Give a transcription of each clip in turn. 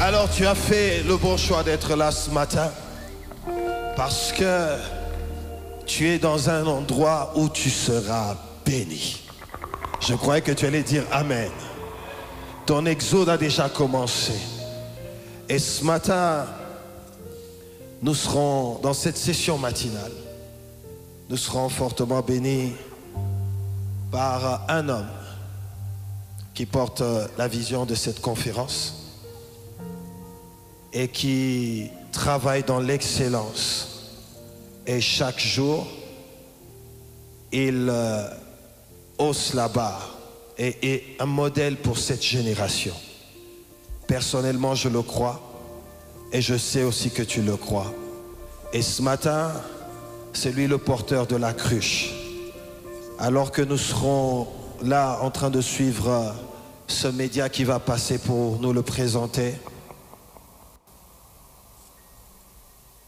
Alors tu as fait le bon choix d'être là ce matin parce que tu es dans un endroit où tu seras béni. Je croyais que tu allais dire Amen. Ton exode a déjà commencé. Et ce matin, nous serons dans cette session matinale. Nous serons fortement bénis par un homme qui porte la vision de cette conférence et qui travaille dans l'excellence. Et chaque jour, il hausse la barre et est un modèle pour cette génération. Personnellement, je le crois et je sais aussi que tu le crois. Et ce matin, c'est lui le porteur de la cruche. Alors que nous serons là en train de suivre ce média qui va passer pour nous le présenter,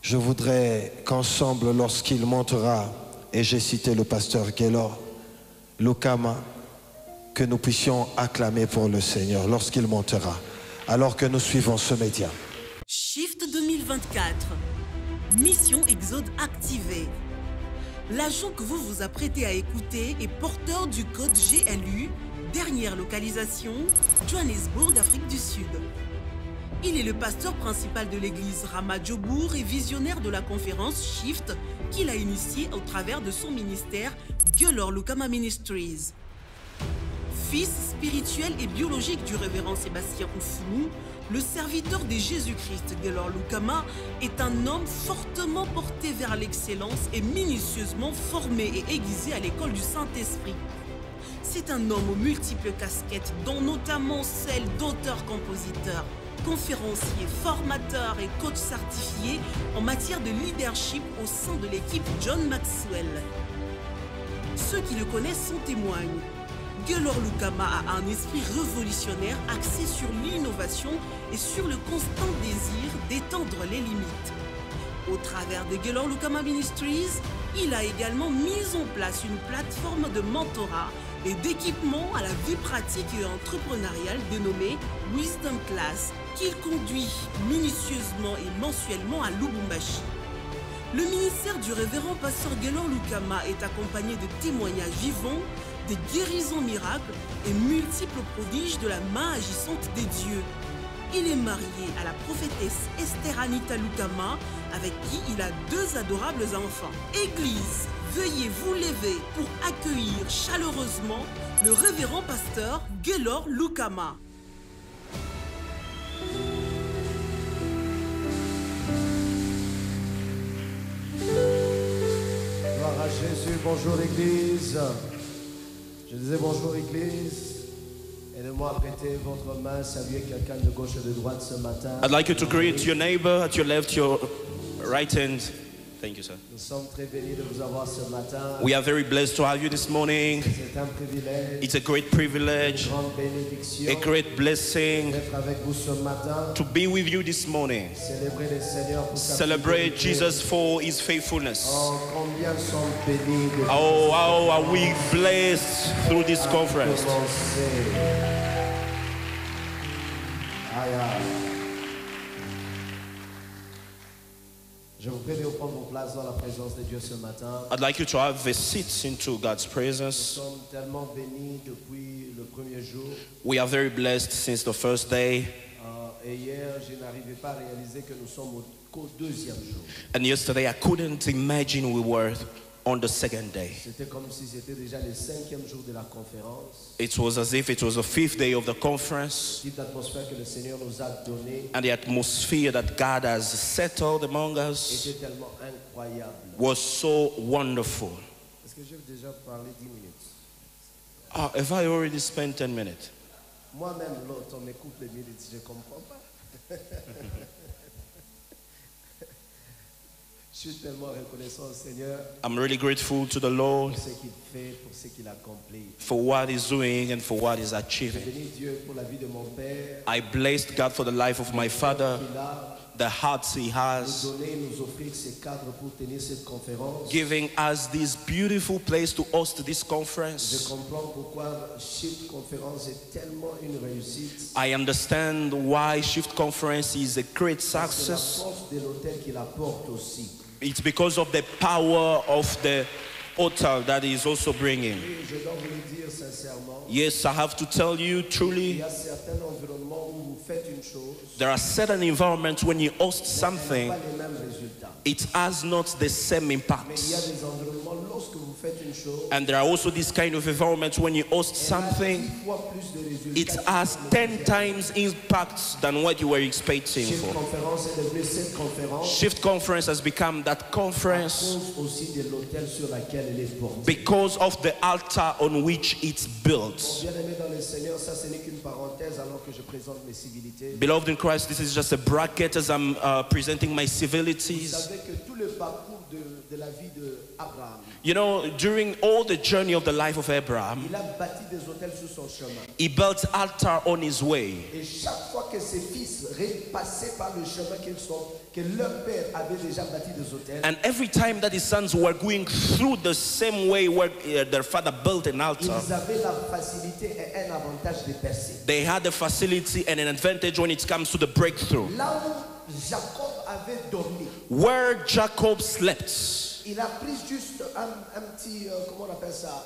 je voudrais qu'ensemble, lorsqu'il montera, et j'ai cité le pasteur Gaylor Lukama, que nous puissions acclamer pour le Seigneur lorsqu'il montera, alors que nous suivons ce média. Shift 2024. Mission Exode activée. L'agent que vous vous apprêtez à écouter est porteur du code GLU, dernière localisation, Johannesburg, Afrique du Sud. Il est le pasteur principal de l'église Rama Djobour et visionnaire de la conférence Shift qu'il a initiée au travers de son ministère Gaylor Lukama Ministries. Fils spirituel et biologique du révérend Sébastien Oufounou, le serviteur de Jésus-Christ Gaylor Lukama est un homme fortement porté vers l'excellence et minutieusement formé et aiguisé à l'école du Saint-Esprit. C'est un homme aux multiples casquettes, dont notamment celle d'auteur-compositeur, conférencier, formateur et coach certifié en matière de leadership au sein de l'équipe John Maxwell. Ceux qui le connaissent en témoignent. Gaylor Lukama a un esprit révolutionnaire axé sur l'innovation et sur le constant désir d'étendre les limites. Au travers de Gaylor Lukama Ministries, il a également mis en place une plateforme de mentorat et d'équipement à la vie pratique et entrepreneuriale dénommée Wisdom Class, qu'il conduit minutieusement et mensuellement à Lubumbashi. Le ministère du révérend pasteur Gaylor Lukama est accompagné de témoignages vivants, des guérisons miracles et multiples prodiges de la main agissante des dieux. Il est marié à la prophétesse Esther Anita Lukama, avec qui il a 2 adorables enfants. Église, veuillez vous lever pour accueillir chaleureusement le révérend pasteur Gaylor Lukama. Gloire à Jésus, bonjour Église. Je disais bonjour Église. Aidez-moi à prêter votre main, saluer quelqu'un de gauche et de droite ce matin. I'd like you to greet your neighbor at your left, your right hand. Thank you, sir. Nous sommes très bénis de vous avoir ce matin. We are very blessed to have you this morning. C'est un privilège, It's a great privilege, une grande bénédiction a great blessing d'être avec vous ce matin. to be with you this morning. Célébrer le Seigneur pour sa Celebrate fidélité. Jesus for his faithfulness. Oh, combien sont bénis de Oh, how are we blessed through this conference? commencer. Aïe, aïe. Je vous prie de prendre vos places dans la présence de Dieu ce matin. I'd like you to have a seat into God's Nous presence. sommes tellement bénis depuis le premier jour. We are very blessed since the first day. Et hier, je n'arrivais pas à réaliser que nous sommes qu'au 2e jour. And yesterday, I couldn't imagine we were on the second day. C'était comme si c'était déjà le 5e jour de la conférence. It was as if it was the 5th day of the conference. Cette atmosphère que le Seigneur nous a donnée And the atmosphere that God has settled among us était tellement incroyable. was so wonderful. Est-ce que j'ai déjà parlé 10 minutes? Oh, have I already spent 10 minutes? Moi-même, l'autre, on m'écoute les minutes, je ne comprends pas. Je suis tellement reconnaissant au Seigneur I'm really grateful to the Lord pour ce qu'il fait, pour ce qu'il accomplit. for what He's doing and for what He's Je achieving. bénis Dieu pour la vie de mon père. I blessed God for the life of my father, Qu'il a the hearts he nous has, donner, nous offrir ces cadres pour tenir cette conférence. giving us this beautiful place to host this Je conference. comprends pourquoi Shift Conférence est tellement une réussite. I understand why Shift Conference is a great C'est la success. force de l'hôtel qui l'apporte aussi. It's because of the power of the hotel that is also bringing. Et je dois vous le dire sincèrement, Yes, I have to tell you il truly, y a certains environnements où vous faites une chose, there are certain environments when you host mais elle something, n'a pas les mêmes résultats. it has not the same Mais il y a impact. des environnements, lorsque vous faites une chose, And there are also this kind of environments when you host elle a something, 10 fois plus de résultats. it has 10 times impacts than what you were expecting Shift for. Conférence est devenue cette conférence Shift Conference has become that à conference cause aussi de l'hôtel sur laquelle elle est portée. because of the altar on which it's built. Bien aimé dans le Seigneur, ça ce n'est qu'une parenthèse alors que je présente mes civilités. Beloved in Christ, this is just a bracket as I'm presenting my Vous civilities. savez que tout le parcours de la vie d'Abraham, You know, during all the journey of the life of Abraham, il a bâti des hôtels sur son chemin. he built altar on his way. Et chaque fois que ses fils passaient par le chemin que leur père avait déjà bâti des hôtels, And every time that his sons were going through the same way where their father built an altar, ils avaient la facilité et un avantage de percer. they had the facility and an advantage when it comes to the breakthrough. Là où Jacob avait dormi, Where Jacob slept, il a pris juste un petit, comment on appelle ça,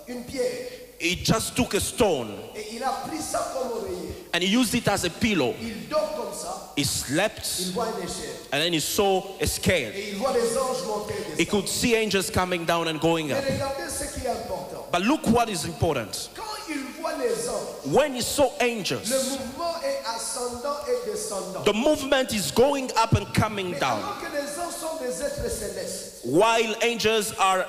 une pierre. he just took a stone Et il a pris ça comme oreiller. and he used it as a pillow. Il dort comme ça, He slept il voit une échelle. and then he saw a scale. Et il voit les anges monter et He descendre. could see angels coming down and going Mais up. regardez ce qui est important. But look what is important. Quand il voit les anges, When he saw le angels, mouvement est ascendant et descendant. the movement is going up and coming Mais down. alors que les anges sont des êtres célestes, While angels are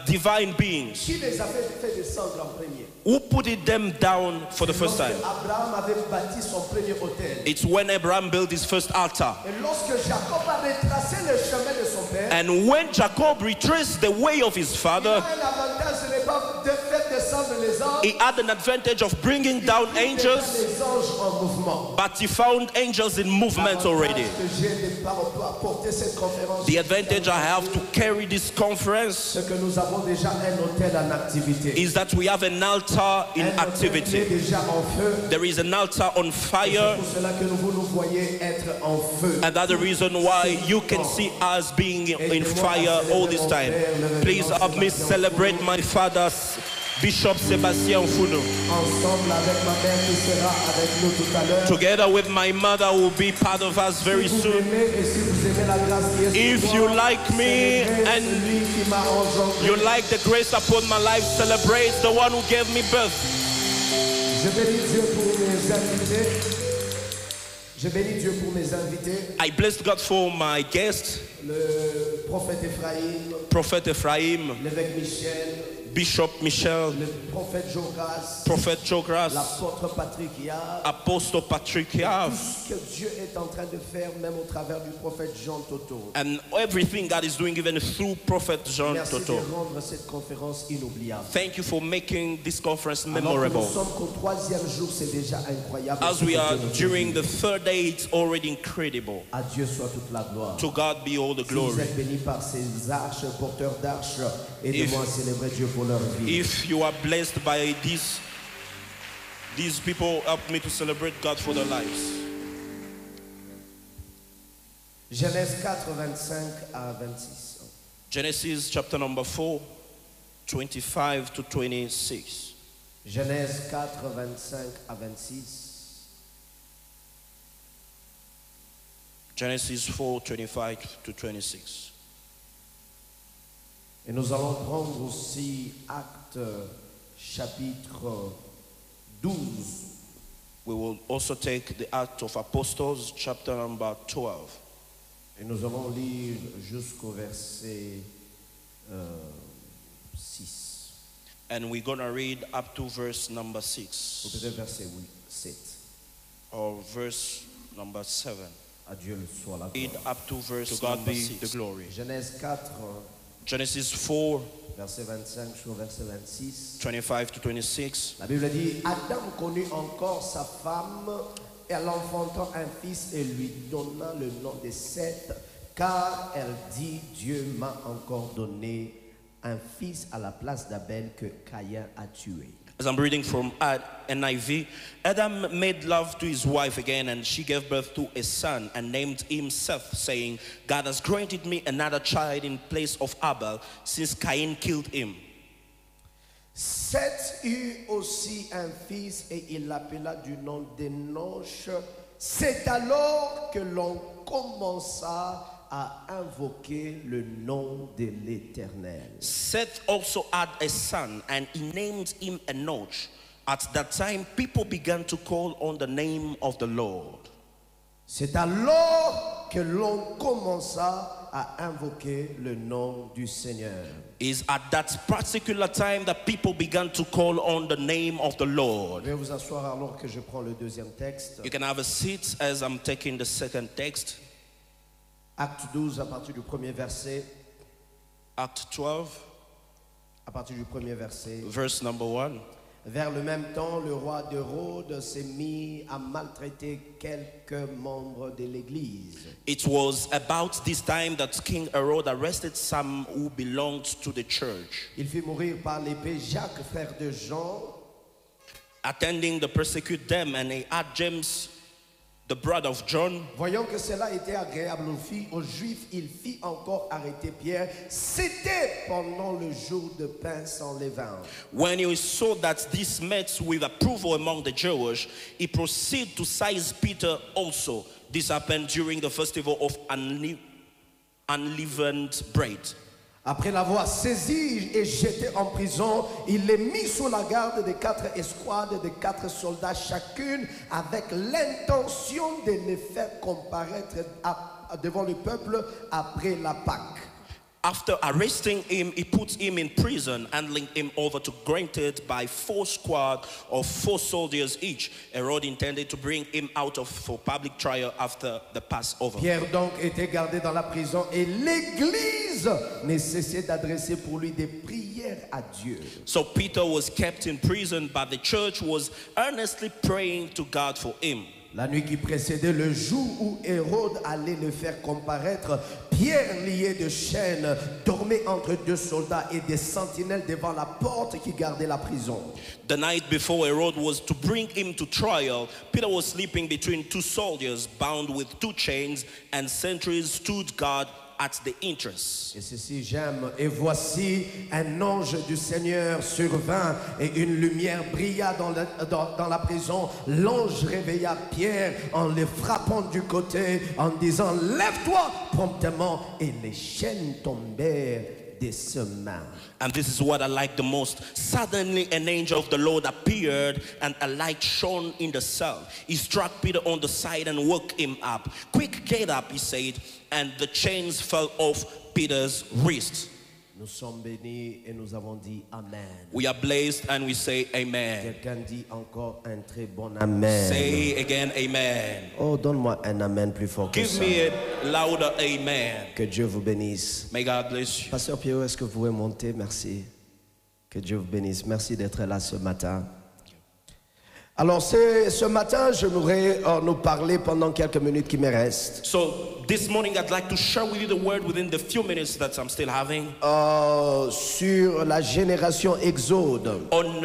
divine beings, qui les avait fait descendre en premier? who put it them down for the first Lorsque time? Abraham avait bâti son premier hôtel. It's when Abraham built his first altar. Et lorsque Jacob a retracé le chemin de son père, And when Jacob retraced the way of his il father, a un avantage, ce n'est pas de faire descendre les anges, he had an advantage of bringing down il angels, les anges en mouvement. but he found angels in movement already. L'avantage que j'ai de apporter cette conférence, The advantage I have to carry this conference c'est que nous avons déjà un hôtel en activité. is that we have an altar in Un hôtel qui est activity. déjà en feu. There is an altar on C'est fire, pour cela que vous nous voyez être en feu. and that's the reason why you can see us being in fire all this time. Please help me celebrate my father's Bishop Sébastien Founou. Ensemble avec ma mère qui sera avec nous tout à l'heure. Together with my mother who will be part of us very Si vous soon. m'aimez et si vous aimez la grâce qui est sur If moi, you like me célébrez and celui qui m'a engendré. you like the grace upon my life, celebrate the one who gave me birth. Je bénis Dieu pour mes invités. Je bénis Dieu pour mes invités. I blessed God for my guest, Le prophète Ephraim, Prophet Ephraim, l'évêque Michel, Bishop Michel, le prophète Jogas, Prophet Jogras, l'apôtre Patrick Yard. Apostle Patrick Yav, Ce que Dieu est en train de faire, même au travers du prophète Jean Toto. and everything God is doing even through Prophet Jean Merci Toto. de rendre cette conférence inoubliable. Thank you for making this conference Alors que memorable. nous sommes qu'au troisième jour, c'est déjà incroyable. As ce we que are Dieu nous during fait. the third day, it's already incredible. À Dieu soit toute la gloire. To God be all the Si vous glory. êtes bénis par ces arches, porteurs d'arches, aidez-moi à célébrer Dieu pour leur vie. If you are blessed by these people, help me to celebrate God for their lives. Genèse 4, 25 à 26. Genesis chapter number 4, 25 to 26. Genèse 4, 25 à 26. Genesis 4, 25 to 26. Et nous allons prendre aussi Actes chapitre 12. We will also take the Act of Apostles, chapter number 12. Et nous allons lire jusqu'au verset 6. And we're going to read up to verse number Ou 6 peut-être verset 7. or verse number 7. À Dieu le soit la Read gloire. up to verse to God number be 6. the glory. Genèse 4, Genesis 4, verset 25 jusqu'au verset 26. 25 to 26. La Bible dit, Adam connut encore sa femme elle enfanta un fils et lui donna le nom de Seth, car elle dit, Dieu m'a encore donné un fils à la place d'Abel que Caïn a tué. As I'm reading from NIV, Adam made love to his wife again, and she gave birth to a son and named him Seth, saying, God has granted me another child in place of Abel, since Cain killed him. Seth eut aussi un fils et il l'appela du nom d'Enoch. C'est alors que l'on commença à invoquer le nom de l'Éternel. Seth also had a son, and he named him Enoch. At that time, people began to call on the name of the Lord. C'est alors que l'on commença à invoquer le nom du Seigneur. Is at that particular time that people began to call on the name of the Lord. Je vais vous asseoir alors que je prends le deuxième texte. You can have a seat as I'm taking the second text. Acte 12 à partir du premier verset. Act 12, À partir du premier verset. verse number 1. Vers le même temps, le roi d'Hérode s'est mis à maltraiter quelques membres de l'Église. It was about this time that King Herod arrested some who belonged to the church. Il fit mourir par l'épée Jacques, frère de Jean, Attending to persecute them, and he had James, the brother of John. Voyant que cela était agréable aux Juifs, il fit encore arrêter Pierre. C'était pendant le jour de pain sans levain. When he saw that this met with approval among the Jews, he proceeded to seize Peter also. This happened during the festival of unleavened bread. Après l'avoir saisi et jeté en prison, il les mit sous la garde de 4 escouades de 4 soldats chacune, avec l'intention de les faire comparaître devant le peuple après la Pâque. After arresting him, he put him in prison, handing him over to granted by 4 squads of 4 soldiers each. Herod intended to bring him out for public trial after the Passover. Pierre donc était gardé dans la prison et l'Église ne cessait d'adresser pour lui des prières à Dieu. So Peter was kept in prison, but the church was earnestly praying to God for him. La nuit qui précédait le jour où Hérode allait le faire comparaître, Pierre, lié de chaînes, dormait entre 2 soldats et des sentinelles devant la porte qui gardait la prison. The night before Herod was to bring him to trial, Peter was sleeping between 2 soldiers bound with 2 chains, and sentries stood guard at the entrance. Et ceci j'aime. Et voici un ange du Seigneur survint et une lumière brilla dans la prison. L'ange réveilla Pierre en le frappant du côté, en disant « Lève-toi promptement !» Et les chaînes tombèrent de ses mains. And this is what I like the most. Suddenly an angel of the Lord appeared, and a light shone in the cell. He struck Peter on the side and woke him up. Quick, get up, he said, and the chains fell off Peter's wrists. Nous sommes bénis et nous avons dit Amen. We are blessed and we say amen. Quelqu'un dit encore un très bon Amen. Say again amen. Oh, donne-moi un Amen plus fort que Give ça. me a louder amen. Que Dieu vous bénisse. May God bless you. Pasteur Pierrot, est-ce que vous pouvez monter? Merci. Que Dieu vous bénisse. Merci d'être là ce matin. Alors, ce matin, j'aimerais nous parler pendant quelques minutes qui me restent. So this morning I'd like to share with you the word within the few minutes that I'm still having Sur la génération Exode. on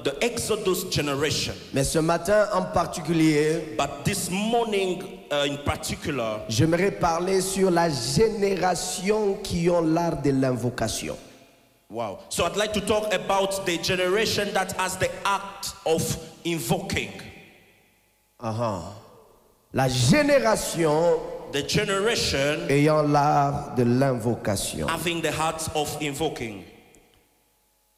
the Exodus generation. Mais ce matin en particulier, But this morning in particular, j'aimerais parler sur la génération qui ont l'art de l'invocation. wow. So I'd like to talk about the generation that has the act of invoking. La génération The generation ayant l'art de l'invocation. having the heart of invoking.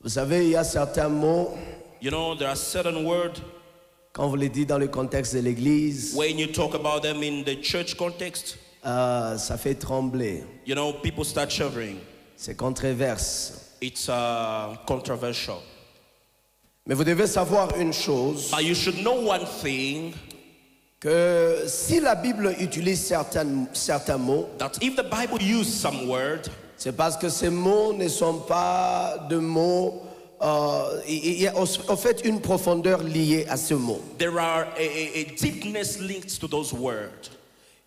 Vous savez, il y a certains mots, You know, there are certain words quand vous les dites dans le contexte de l'église, when you talk about them in the church context, ça fait trembler. you know, people start shivering. C'est controverse. It's controversial. Mais vous devez savoir une chose, But you should know one thing, que si la Bible utilise certains mots, that if the Bible uses some word, c'est parce que ces mots ne sont pas de mots il y a en fait une profondeur liée à ce mot. There are a deepness linked to those words.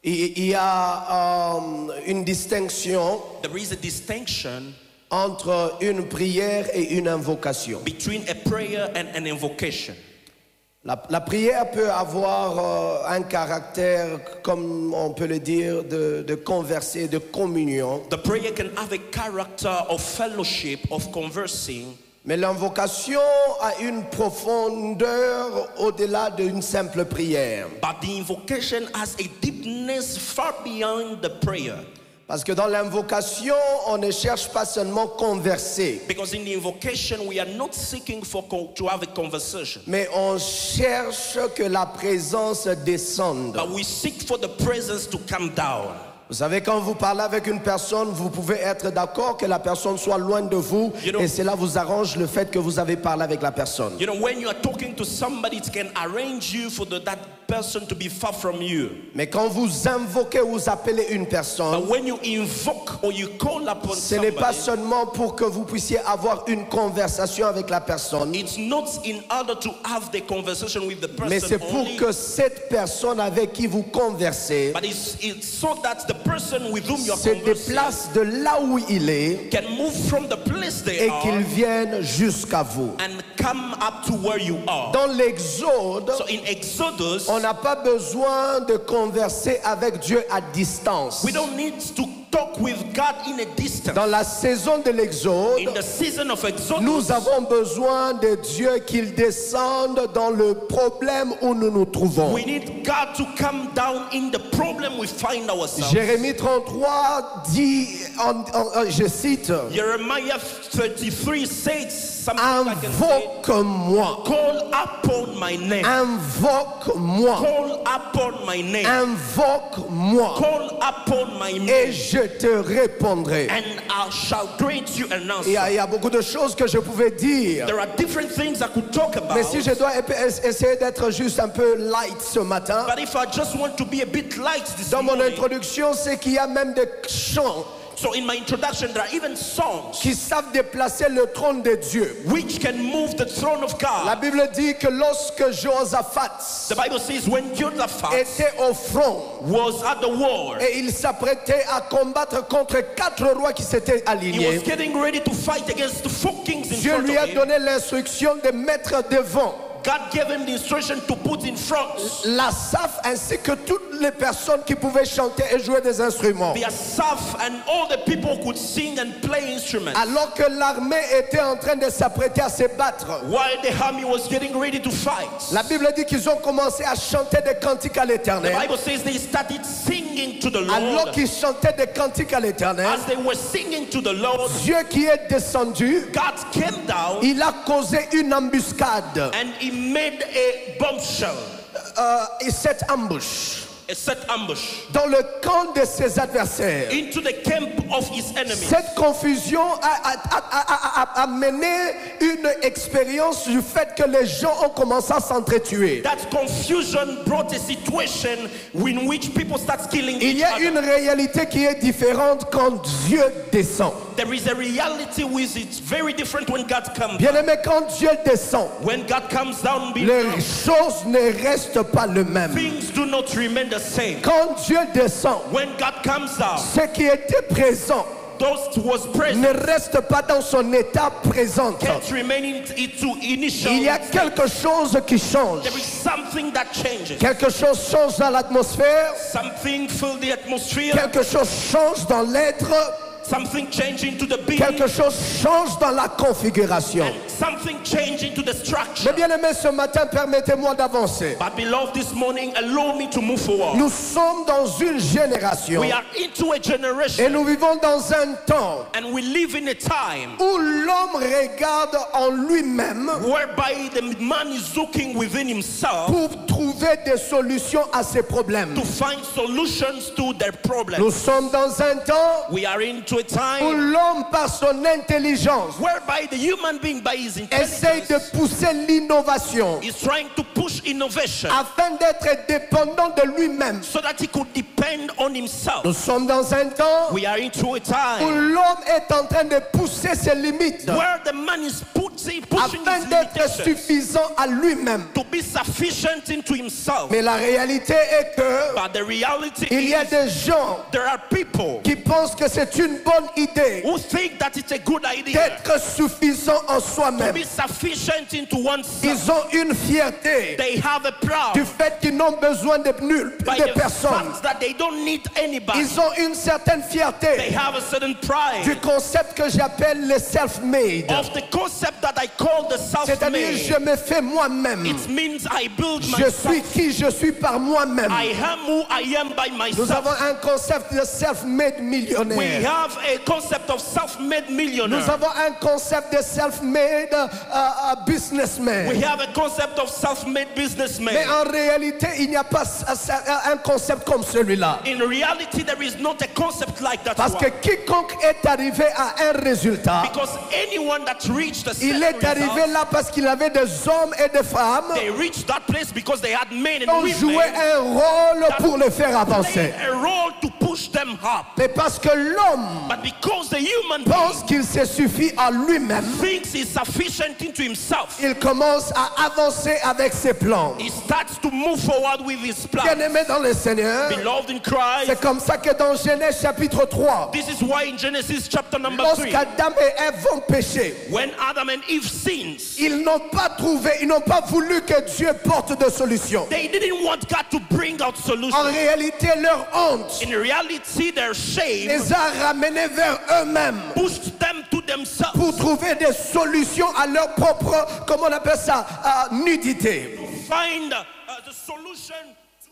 Il y a une distinction There is a distinction entre une prière et une invocation. between a prayer and an invocation. La prière peut avoir un caractère, comme on peut le dire, de converser, de communion. The prayer can have a character of fellowship, of conversing. Mais l'invocation a une profondeur au-delà d'une simple prière. But the invocation has a deepness far beyond the prayer. Parce que dans l'invocation, on ne cherche pas seulement converser, Because in the invocation, we are not seeking to have a conversation. mais on cherche que la présence descende. But we seek for the presence to come down. Vous savez, quand vous parlez avec une personne, vous pouvez être d'accord que la personne soit loin de vous, You know- et cela vous arrange le fait que vous avez parlé avec la personne. You know, when you are talking to somebody, it can arrange you for that person to be far from you. Mais quand vous invoquez ou vous appelez une personne, But when you invoke or you call upon ce n'est pas somebody, seulement pour que vous puissiez avoir une conversation avec la personne, it's not in order to have the conversation with the mais person c'est pour only, que cette personne avec qui vous conversez but it's so that the person with whom you are se conversing déplace de là où il est can move from the place they et are qu'il vienne jusqu'à vous. and come up to where you are. Dans l'Exode, So in Exodus, on n'a pas besoin de converser avec Dieu à distance. we don't need to talk with God in a distance. Dans la saison de In l'Exode, the season of Exodus, nous avons besoin de Dieu qu'il descende dans le problème où nous nous trouvons. we need God to come down in the problem we find ourselves. Jérémie 33 dit, je cite, Jeremiah 33 says something like I can say, invoque-moi, call upon my name. invoque-moi, Call upon my name. invoque-moi, Call upon my et name. je te répondrai. And I shall grant you an Il y answer. a beaucoup de choses que je pouvais dire, There are different things I could talk about. mais si je dois essayer d'être juste un peu light ce matin, But if I just want to be a bit light this dans mon morning, introduction, c'est qu'il y a même des chants so in my introduction, there are even songs qui savent déplacer le trône de Dieu. which can move the throne of La God. Bible dit que lorsque Josaphat The Bible says when Jehoshaphat était au front was at the war, et il s'apprêtait à combattre contre 4 rois qui s'étaient he was alignés, getting ready to fight against the 4 kings in Dieu front lui a of him. donné l'instruction de mettre devant God gave him the instruction to put in front l'Asaph ainsi que toutes les personnes qui pouvaient chanter et jouer des instruments. the Asaph and all the people who could sing and play instruments. Alors que l'armée était en train de s'apprêter à se battre, While the army was getting ready to fight, la Bible dit qu'ils ont commencé à chanter des cantiques à the l'Éternel. Bible says they started singing to the Alors Lord. qu'ils chantaient des cantiques à l'Éternel, As they were singing to the Lord, Dieu qui est descendu, God came down il a causé une embuscade. and he made a bombshell, Et cette embûche a set ambush dans le camp de ses adversaires. into the camp of his enemies. Cette confusion a mené une expérience du fait que les gens ont commencé à s'entretuer. That confusion brought a situation in which people start killing Il each y a une other. réalité qui est différente quand Dieu descend. There is a reality with it very different when God comes. Bien-aimé, quand Dieu descend, When God comes down, les choses ne restent pas les mêmes. things do not remain the same. Quand Dieu descend, When God comes down, ce qui était présent those who was present ne reste pas dans son état présent. can't remain in to initial. Il y a quelque chose qui change. There is something that changes. Quelque chose change dans l'atmosphère. Something fill the atmosphere. Quelque chose change dans l'être. Something change into the being. Quelque chose change dans la configuration. And something change into the structure. Mais bien aimé, ce matin, permettez-moi d'avancer. But beloved, this morning, allow me to move forward. Nous sommes dans une génération We are into a et generation nous vivons dans un temps and we live in a time où l'homme regarde en lui-même whereby the man is looking within himself pour trouver des solutions à ses problèmes. to find solutions to their Nous problems. sommes dans un temps We are into a où time l'homme, par son intelligence, whereby the human being by his essaye de intelligence pousser l'innovation is trying to push innovation afin d'être dépendant de lui-même. so that he could depend on himself. Nous sommes dans un temps We are into a où time l'homme est en train de pousser ses limites where the man is putting See, pushing afin his d'être limitations suffisant à lui-même. to be sufficient into himself. Mais la réalité est que But the reality il y a is des gens there are people qui pensent que c'est une bonne idée who think that it's a good idea d'être suffisant en to soi-même. be sufficient into oneself. Ils ont une fierté They have a du proud fait qu'ils n'ont besoin de nulle by de the personne. fact that they don't need anybody. Ils ont une certaine They fierté have a certain du pride concept que j'appelle le self-made. of the concept that I call the C'est-à-dire, je self-made. me fais moi-même. It means I build Je suis myself. qui je suis par moi-même. I am who I am by Nous avons myself. un concept de self-made We millionnaire. have a concept of self-made Nous millionaire. avons un concept de self-made businessman. We have a concept of self-made Mais businessman. en réalité, il n'y a pas un concept comme celui-là. In reality, there is not a concept like that Parce que one. quiconque est arrivé à un résultat, Because anyone that reached a il certain est arrivé result, là parce qu'il avait des hommes et des femmes they reached that place because they had men qui ont and joué women un rôle pour le faire playing avancer. a role to push them up. Mais parce que l'homme But because the human pense being qu'il se suffit à lui-même, thinks he's sufficient into himself, il commence à avancer avec ses plans. he starts to move forward with his plan. Bien-aimé dans le Seigneur, Beloved in Christ, c'est comme ça que dans Genèse chapitre 3, this is why in Genesis chapter number 3, lorsqu'Adam et Ève vont pécher, when Adam and Eve sins, ils n'ont pas trouvé, ils n'ont pas voulu que Dieu porte de solution. they didn't want God to bring out En solutions. réalité, leur honte In reality, their shame les a ramenés vers eux-mêmes pushed them to themselves pour trouver des solutions à leur propre, comment on appelle ça, nudité. find the solution to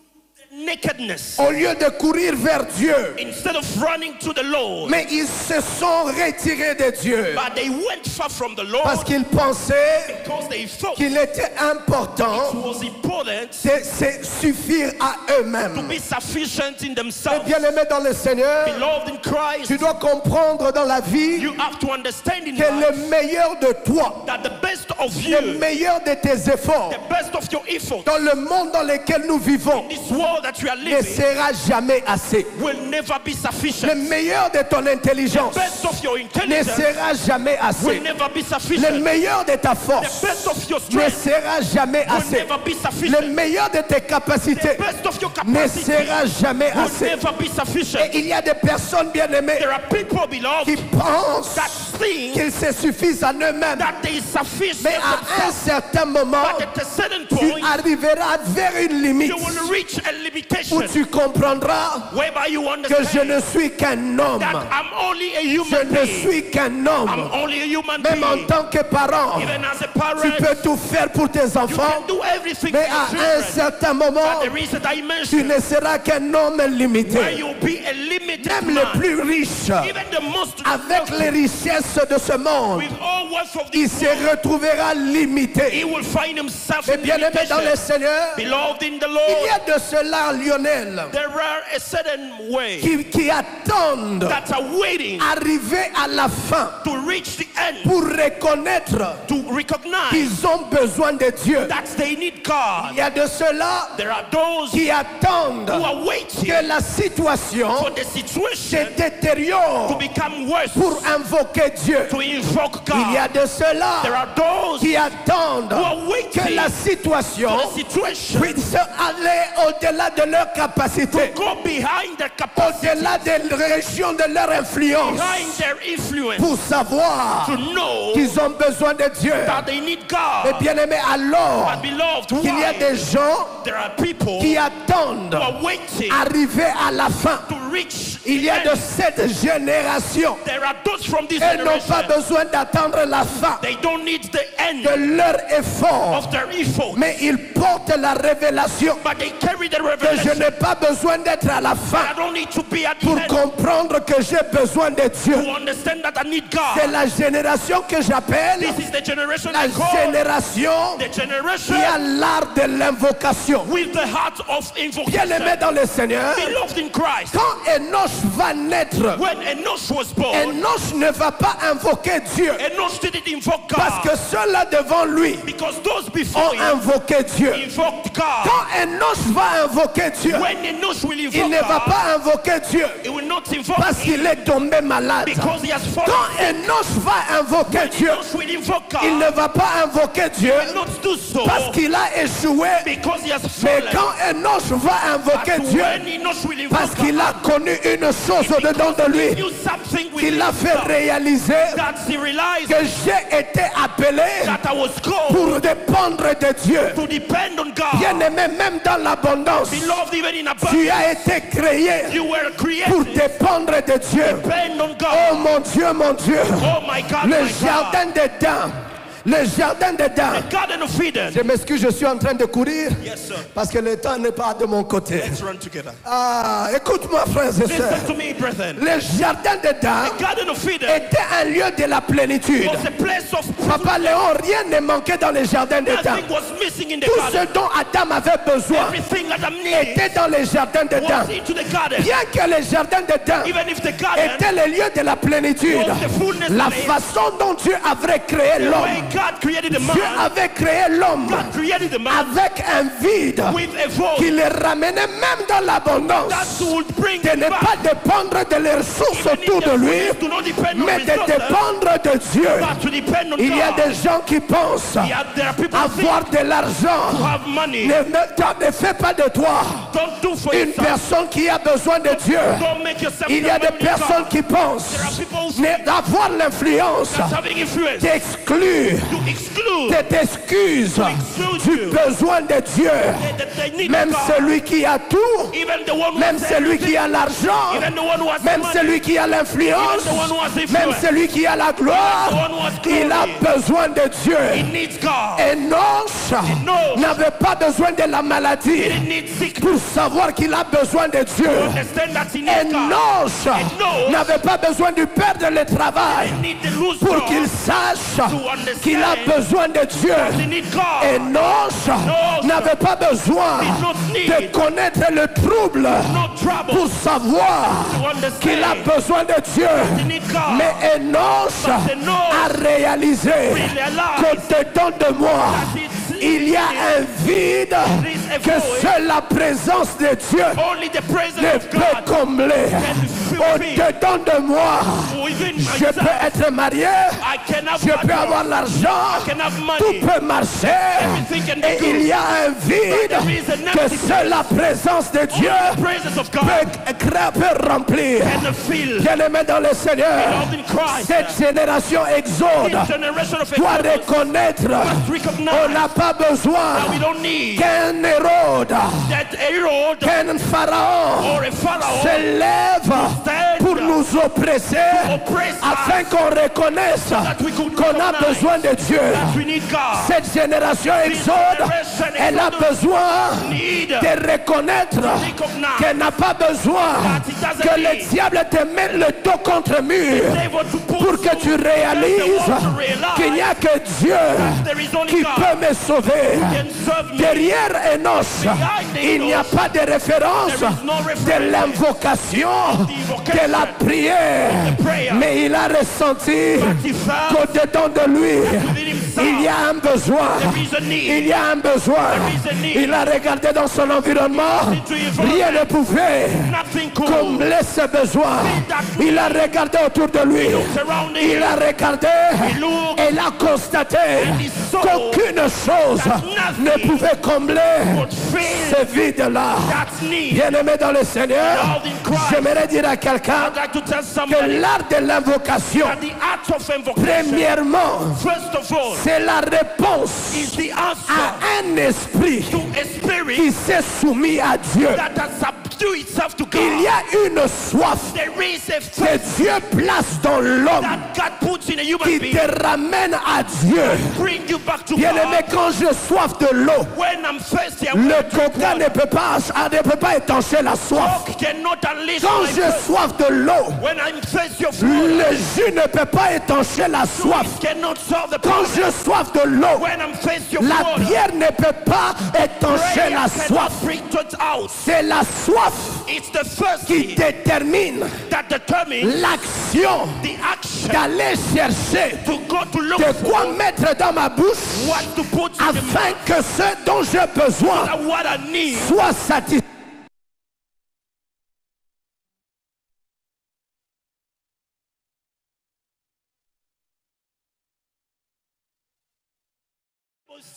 the nakedness Au lieu de courir vers Dieu, instead of running to the Lord. mais ils se sont retirés de Dieu But they went far from the Lord parce qu'ils pensaient because they thought qu'il était important it was important de se suffire à to eux-mêmes. be sufficient in Mais themselves. bien-aimé dans le Seigneur, Beloved in Christ, tu dois comprendre dans la vie you have to understand in que life le meilleur de toi, that the best of le you, meilleur de tes efforts, the best of your effort, dans le monde dans lequel nous vivons, this world that you are ne living sera jamais assez. will never be Le sufficient. meilleur de ton intelligence Best of your ne intelligence sera jamais will assez. never be Le sufficient. meilleur de ta The force best of your ne strength sera jamais will assez. never be Le sufficient. meilleur de tes capacités The best of your ne capacity sera jamais will assez. never be Et sufficient. il y a des personnes bien-aimées There are people, qui beloved, pensent that think qu'ils se suffisent à eux-mêmes. that they sufficient Mais à un themselves, certain moment, but at a certain tu point, arriveras vers une limite you will reach a où limitation tu comprendras whereby you que je understand ne suis qu'un homme. that I'm only a Je human ne being. suis qu'un homme. I'm only a human Même en being. tant que parent, Even as a tu parent, peux tout faire pour tes you enfants, can do everything mais for à your un children. certain moment, But there is a tu dimension ne seras qu'un homme where limité. you'll be a limited Même le man. plus riche, Even the most avec les richesses de ce monde, with all wealth of il this se world, retrouvera he limité. will find himself Mais in bien aimé dans le limitation. Seigneur, Beloved in the il Lord, y a de cela, Lionel, there are a certain way qui attendent that are waiting arriver à la fin to reach the end, pour reconnaître to recognize qu'ils ont besoin de Dieu. that they need Il God. y a de cela There are those qui attendent who are waiting que la situation for the se situation to détériore become worse, pour invoquer Dieu. to invoke Il y a God. de cela There are those qui attendent who are waiting que la for situation the situation puisse aller au-delà de leur capacité, go behind their capacity, au-delà des régions de leur influence, behind their influence, pour savoir to know qu'ils ont besoin de Dieu. that they need Mais God. bien aimé, alors But beloved, qu'il y a why? des gens There are people qui who attendent are waiting arriver à la fin. to reach Il y a the de end. cette génération, There are those from this elles n'ont pas generation. besoin d'attendre la fin They don't need the end de leur effort, of their effort, mais ils portent la révélation but they carry the que je revelation. n'ai pas besoin d'être à la I fin don't need to be at the pour end comprendre que j'ai besoin de Dieu. to understand that I need C'est God. la génération que j'appelle This is the generation la I call génération the generation qui a l'art de l'invocation. with the heart of Bien aimé invocation. dans le Seigneur, Beloved in Christ, quand Enoch va naître, when Enoch was born, Enoch ne va pas invoquer Dieu Enoch didn't invoke parce God que ceux-là devant lui because those ont before him invoqué Dieu. invoked God, quand un ange va invoquer Dieu, when the nose will il invoke ne va God, pas invoquer Dieu he will not invoke parce him qu'il est tombé malade. because he has Quand fallen. un ange va invoquer The Dieu, nose will invoke God, il ne va pas invoquer Dieu will not do so parce qu'il a échoué. because he has Mais fallen. quand un ange va invoquer But Dieu, when the nose will invoke parce qu'il God, a connu une chose au-dedans de lui, do something with il a fait réaliser that he realized que j'ai été appelé that I was called pour dépendre de Dieu. to depend on God. Bien-aimé, même dans l'abondance, Beloved, even in tu abundance, as été créé you were pour created dépendre de Dieu. depend on Oh God. mon Dieu, mon Dieu. Oh my God, Le my God. jardin d'Éden. Le jardin d'Éden. The Garden of Eden. Je m'excuse, je suis en train de courir Yes, sir. parce que le temps n'est pas de mon côté. Let's run together. Ah, écoute-moi, frères et sœurs. Listen to me, brethren. Le jardin d'Éden The Garden of Eden était un lieu de la plénitude. was a place of Papa Léon, rien ne manquait dans le jardin d'Éden. nothing was missing in the Tout garden. ce dont Adam avait besoin Everything that I'm needing était dans le jardin d'Éden. was into the garden. Bien que le jardin d'Éden Even if the garden était le lieu de la plénitude, was the fullness la of it, façon dont Dieu avait créé the way l'homme, God created the Dieu man, avait créé l'homme God created the man avec un vide with a voice qui les ramenait même dans l'abondance, that would bring de him ne back. pas dépendre de les ressources Even if autour the de lui, fullness do not depend on mais de resources, dépendre de Dieu. but to depend on Il y a God. des gens qui pensent There are people who think avoir de l'argent. to have money. Ne fais pas de toi Don't do for une yourself. personne qui a besoin de Dieu. Don't make yourself Il y a the des money God. personnes qui pensent There are people who d'avoir l'influence that's having influence t'exclut, to exclude t'excuse du besoin de Dieu. that they need Même God. celui qui a tout, Even the one who même has celui everything, qui a l'argent, even the one who has même money, celui qui a l'influence, even the one who has même influence, celui qui a la gloire, the one who has glory, il a besoin de he Dieu. needs God. Enoch n'avait pas besoin de la maladie He needs sick pour savoir qu'il a besoin de Dieu. understand that he needs God. Enoch n'avait pas besoin de perdre le travail He needs to lose pour God. qu'il sache understand qu'il a besoin de Dieu. He needs God. Enoch n'avait pas besoin Did not need de connaître le trouble no trouble pour savoir to understand qu'il a besoin de Dieu. he needs God. Mais Enoch a réalisé qu'au-dedans de moi, il y a un vide que seule la présence de Dieu Only the presence ne of peut God combler. Au-dedans de moi, within je myself. peux être marié, I can have je peux money. avoir l'argent, I can have tout money. peut marcher, Everything can be et good. il y a un vide But there is an que empty seule la présence de Dieu Only the presence of God peut remplir. and the feel Bien-aimé dans le Seigneur, of in Christ. cette génération exode This generation of doit exodus reconnaître must on recognize n'a pas besoin that we don't need qu'un Hérode, that Herod qu'un Pharaon or a Pharaoh se lève pour nous oppresser oppress afin us, qu'on reconnaisse that we could qu'on a recognize besoin de Dieu. that we need God. Cette génération exode, elle a besoin Need de reconnaître qu'elle n'a pas besoin que le diable te mette le dos contre mur able to put pour que tu réalises qu'il n'y a que Dieu there is only qui God peut me sauver. can serve me. Derrière Enoch, il n'y a pas de référence de l'invocation, de la prière, mais il a ressenti qu'au-dedans de lui, il y a un besoin. Il y a un besoin. Il a regardé dans son environnement, rien ne pouvait Nothing could combler ce besoin. Il a regardé autour de lui, il a regardé et il a constaté qu'aucune chose ne pouvait combler ce vide-là. that's need. Bien-aimé dans le Seigneur, j'aimerais dire à quelqu'un I'd like to tell que somebody l'art de l'invocation, that the act of invocation, premièrement, first of all, c'est la réponse is the à answer un esprit to a spirit qui s'est soumis à Dieu. that has subdued itself to God. Il y a une soif There is a que faith Dieu place dans l'homme that God puts in a human qui being, te ramène à Dieu. bring you back to Bien-aimé, God. quand je soif de l'eau, When I'm thirsty, I le want to drink coca water. ne peut pas étancher la soif. Coke cannot unleash Quand my j'ai thirst. soif de l'eau, When I'm thirsty of water, le jus ne peut pas étancher la soif. it cannot solve the Quand problem. j'ai soif de l'eau, When I'm thirsty of la water, bière ne peut pas étancher prayer la cannot soif. bring it out. C'est la soif soif It's the first qui détermine that determines l'action the action d'aller chercher to go to look de for quoi mettre dans ma bouche what to put in the afin mouth, que ce dont j'ai besoin what I need. soit satisfait.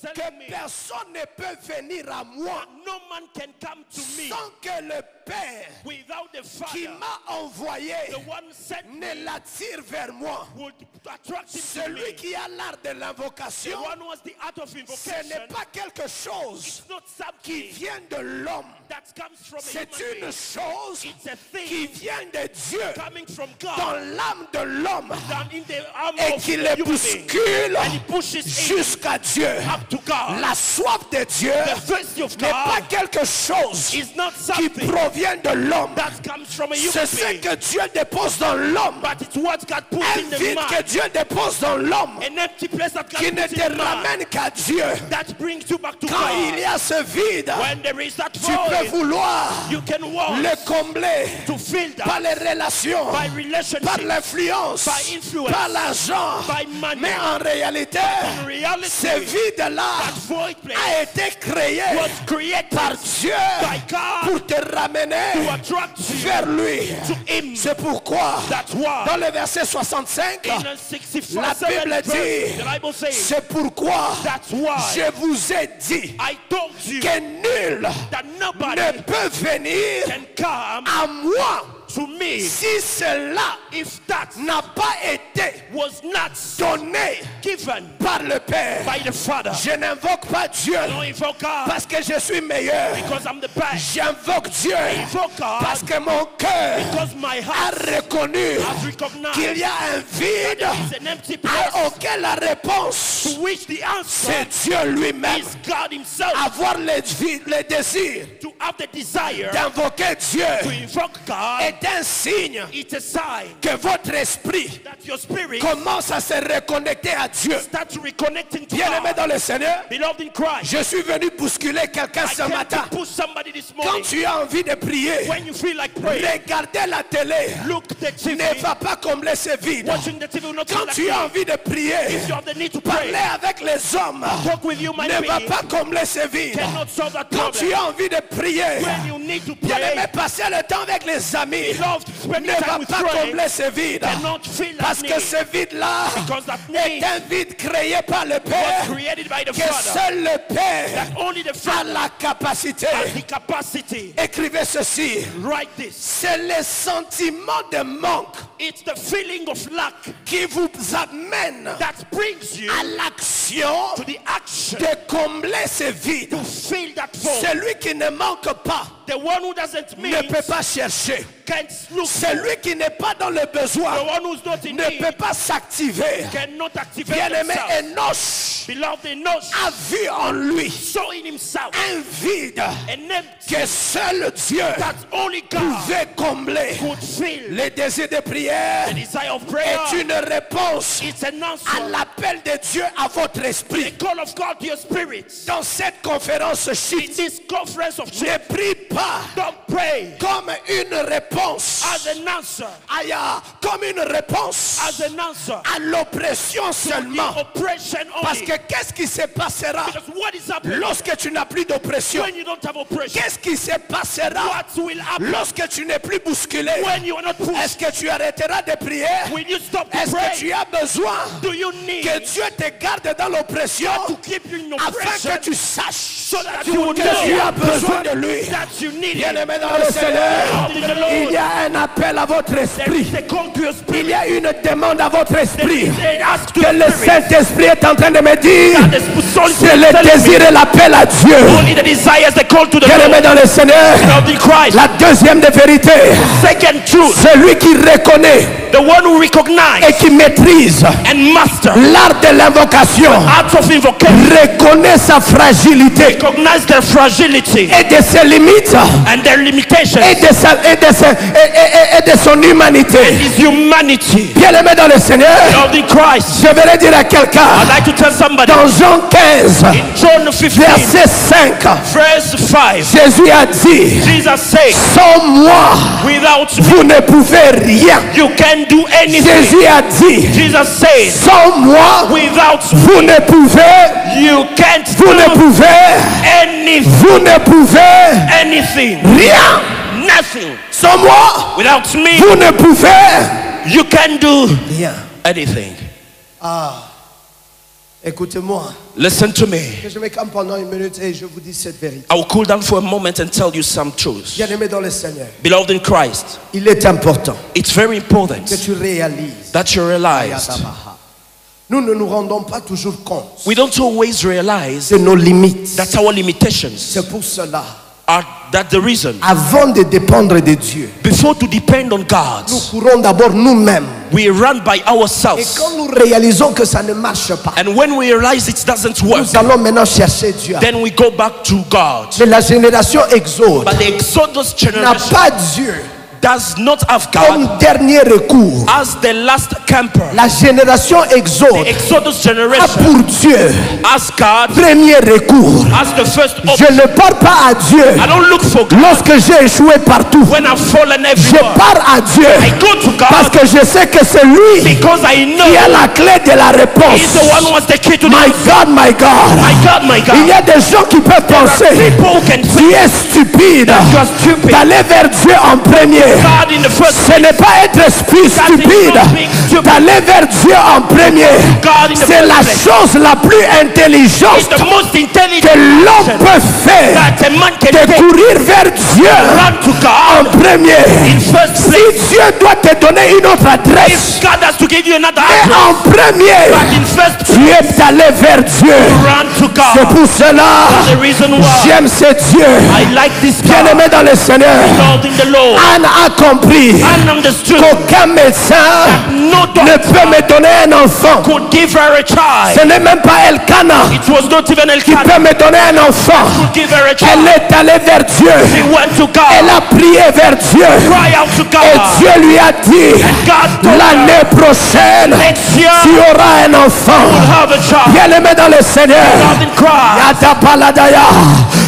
Que personne ne peut venir à moi No man can come to me sans que le Père without the qui Father, m'a envoyé the one sent me, ne l'attire vers moi. would attract him to Celui me. qui a l'art de The l'invocation, one who has the art of ce invocation, n'est pas quelque chose it's not qui something vient de l'homme. that comes from a C'est human une being. chose It's a qui thing vient de Dieu coming from dans God, l'âme de l'homme down in the arm et of qui the le human being, bouscule and he pushes in jusqu'à Dieu. up to God. La soif de Dieu The thirsty of n'est pas God quelque chose is not qui something provient de l'homme. that comes from a human C'est ce being, que Dieu dépose dans l'homme. but it's what God puts Un in the vide que man. Dieu dépose dans l'homme An empty place that God qui ne puts te in the man, ramène qu'à Dieu. that brings you back to Quand il y God. a ce vide, When there is that tu peux void, vouloir you can walk le combler to fill par that les relations, by par relationship, l'influence, by influence, par l'argent. by money. Mais en réalité, In reality, ce vide-là that void place a été créé was created par Dieu by God pour te ramener to attract you vers lui. to Him. C'est pourquoi, That's why dans le verset 65, in the 64 la Bible verse, dit, the Bible says, c'est pourquoi that's why je vous ai dit I told you que nul that nobody ne peut venir can come à moi to me si cela if that n'a pas été was not donné given par le Père. by the Father. Je n'invoque pas Dieu No, invoke God parce que je suis meilleur. because I'm the best. J'invoque Dieu Invoke God parce que mon cœur because my a heart reconnu has qu'il recognized y a un vide it's an empty place auquel la réponse, to which the answer c'est Dieu lui-même. is God Himself. Avoir le désir To have the desire d'invoquer Dieu to invoke God, est un signe it's a sign que votre esprit that your spirit commence à se reconnecter à Dieu. start reconnecting to Bien-aimé God. dans le Seigneur, Beloved in Christ, je suis venu bousculer quelqu'un I ce came matin. to push somebody this Quand morning. tu as envie de prier, When you feel like praying, regarder la télé look the TV. ne va pas combler ce vide. Watching the TV will not feel Quand like tu as praying. envie de prier, If you have the need to pray, parler avec les hommes talk with human ne va beings pas combler ce vide. cannot solve that Quand tu problem. as envie de prier, When you need to bien-aimé, pray, passer le temps avec les amis love spending ne va time with pas praying combler ce vide. cannot fill Parce that que need ce vide-là because that est need un vide créé par le was Père, created by the que Father. seul le Père That only the a Father la capacité. has the capacity. Écrivez ceci. Write this. C'est le sentiment de manque It's the feeling of lack qui vous amène that brings you à l'action to the action de combler ce vide. to fill that void. Celui qui ne manque pas The one who doesn't ne meet peut pas chercher. can't look. Celui qui n'est pas dans le besoin The one who's not in ne need peut pas s'activer. cannot activate Bien-aimé, himself. Enoch Beloved, Enoch a vu en lui saw in himself un vide an empty que seul Dieu that only God pouvait combler. could fill. Le désir de prière The desire of prayer est une réponse it's an à answer. l'appel de Dieu à votre The esprit. call of God to your spirit. Dans cette conférence In shift, this conference of ne church, prie pas don't pray comme une réponse, as an answer. comme une réponse As an answer. à l'oppression seulement. The oppression Parce only. que qu'est-ce qui se passera Because what is happening lorsque tu n'as plus d'oppression? when you don't have oppression? Qu'est-ce qui se passera What will happen lorsque tu n'es plus bousculé? when you are not pushed? Est-ce que tu arrêteras de prier? Will you stop to Est-ce que pray? tu as besoin Do you need que Dieu te garde dans l'oppression to keep you in afin oppression que tu saches so that you will que tu know as besoin de lui? that you need it? Bien-aimé dans le Seigneur, In the Lord, il y a un appel à votre there esprit. is a call to your spirit. Il y a une demande à votre esprit. They ask to Que le your spirit. Saint-Esprit est en train de me dire, The Holy c'est Spirit le telling me désir et l'appel à Dieu. only the desires that call to the Bien-aimé Lord dans le Seigneur, of the Christ. la deuxième de vérité, Second truth, celui qui reconnaît the one who recognizes et qui maîtrise and master l'art de l'invocation, art of invocation, reconnaît sa fragilité recognize their fragility et de ses limites, and their limitations. limitations et de son humanité. and his humanity. Bien-aimé dans le Seigneur, Beloved in Christ, je vais le dire à quelqu'un. I'd like to tell somebody Dans Jean 15, in John 15, verset 5, verse 5, Jésus a dit, Jesus said, sans moi, without me, vous ne pouvez rien. you can do anything. Jésus a dit, Jesus said, sans moi, without me, vous ne pouvez, you can't vous ne do pouvez, anything. vous ne pouvez Anything. rien. Nothing. Sans moi, Without me, vous ne pouvez you can do rien. anything. Écoutez-moi, Listen to me. que je me calme pendant une minute et je vous dis cette vérité. I will cool down for a moment and tell you some truths. Bien-aimé dans le Seigneur, Beloved in Christ, il est important it's very important que tu réalises. that you realize Nous ne nous rendons pas toujours compte we don't always realize de nos limites. that our limitations C'est pour cela, are that the reason. avant de dépendre de Dieu, Before to depend on nous God, courons d'abord nous-mêmes. we run by Et ourselves. quand nous réalisons que ça ne marche pas, And when we realize it doesn't work, nous allons maintenant chercher Dieu. then we go back to God. Mais la génération Exode But the Exodus n'a generation pas Dieu does not have God comme dernier recours. as the last camper. La génération Exode The Exodus a generation pour Dieu as God premier recours. as the first Je option. ne pars pas à Dieu I don't look for God lorsque j'ai échoué partout. when I've fallen Je everywhere. pars à Dieu I go to parce God que je sais que c'est lui because I qui know a la clé de la réponse. He's the one who has the key to the My God, my God. My God, my Il y God. a des gens qui peuvent penser People who can tu see es stupide you are stupid. d'aller vers Dieu en premier. God in the first Ce n'est pas être stupide d'aller vers Dieu en premier. C'est la chose la plus is intelligente the most que intelligent l'homme action peut faire, that a man can de take. courir vers Dieu Run to en God premier. in first Si place. Dieu doit te donner une autre adresse, If God has to give you another et address, en premier, but in first tu es allé vers Dieu. run to C'est God. pour cela The reason why j'aime ce Dieu. I like this God, Bien-aimé dans le Seigneur, Lord in the Lord, Anne a compris and understood qu'aucun médecin no ne doctor peut me donner un enfant. could give her a child. Ce n'est même pas Elkanah It was not even qui Elkanah peut me donner un enfant. could give her a Elle child. est allée vers Dieu. She went to Elle God, a prié vers Dieu. cry out to Et God. Dieu lui a dit, God told l'année her, prochaine, next year tu auras un enfant. have a child. Bien-aimé dans le Seigneur, God in Christ. Yada Baladaya.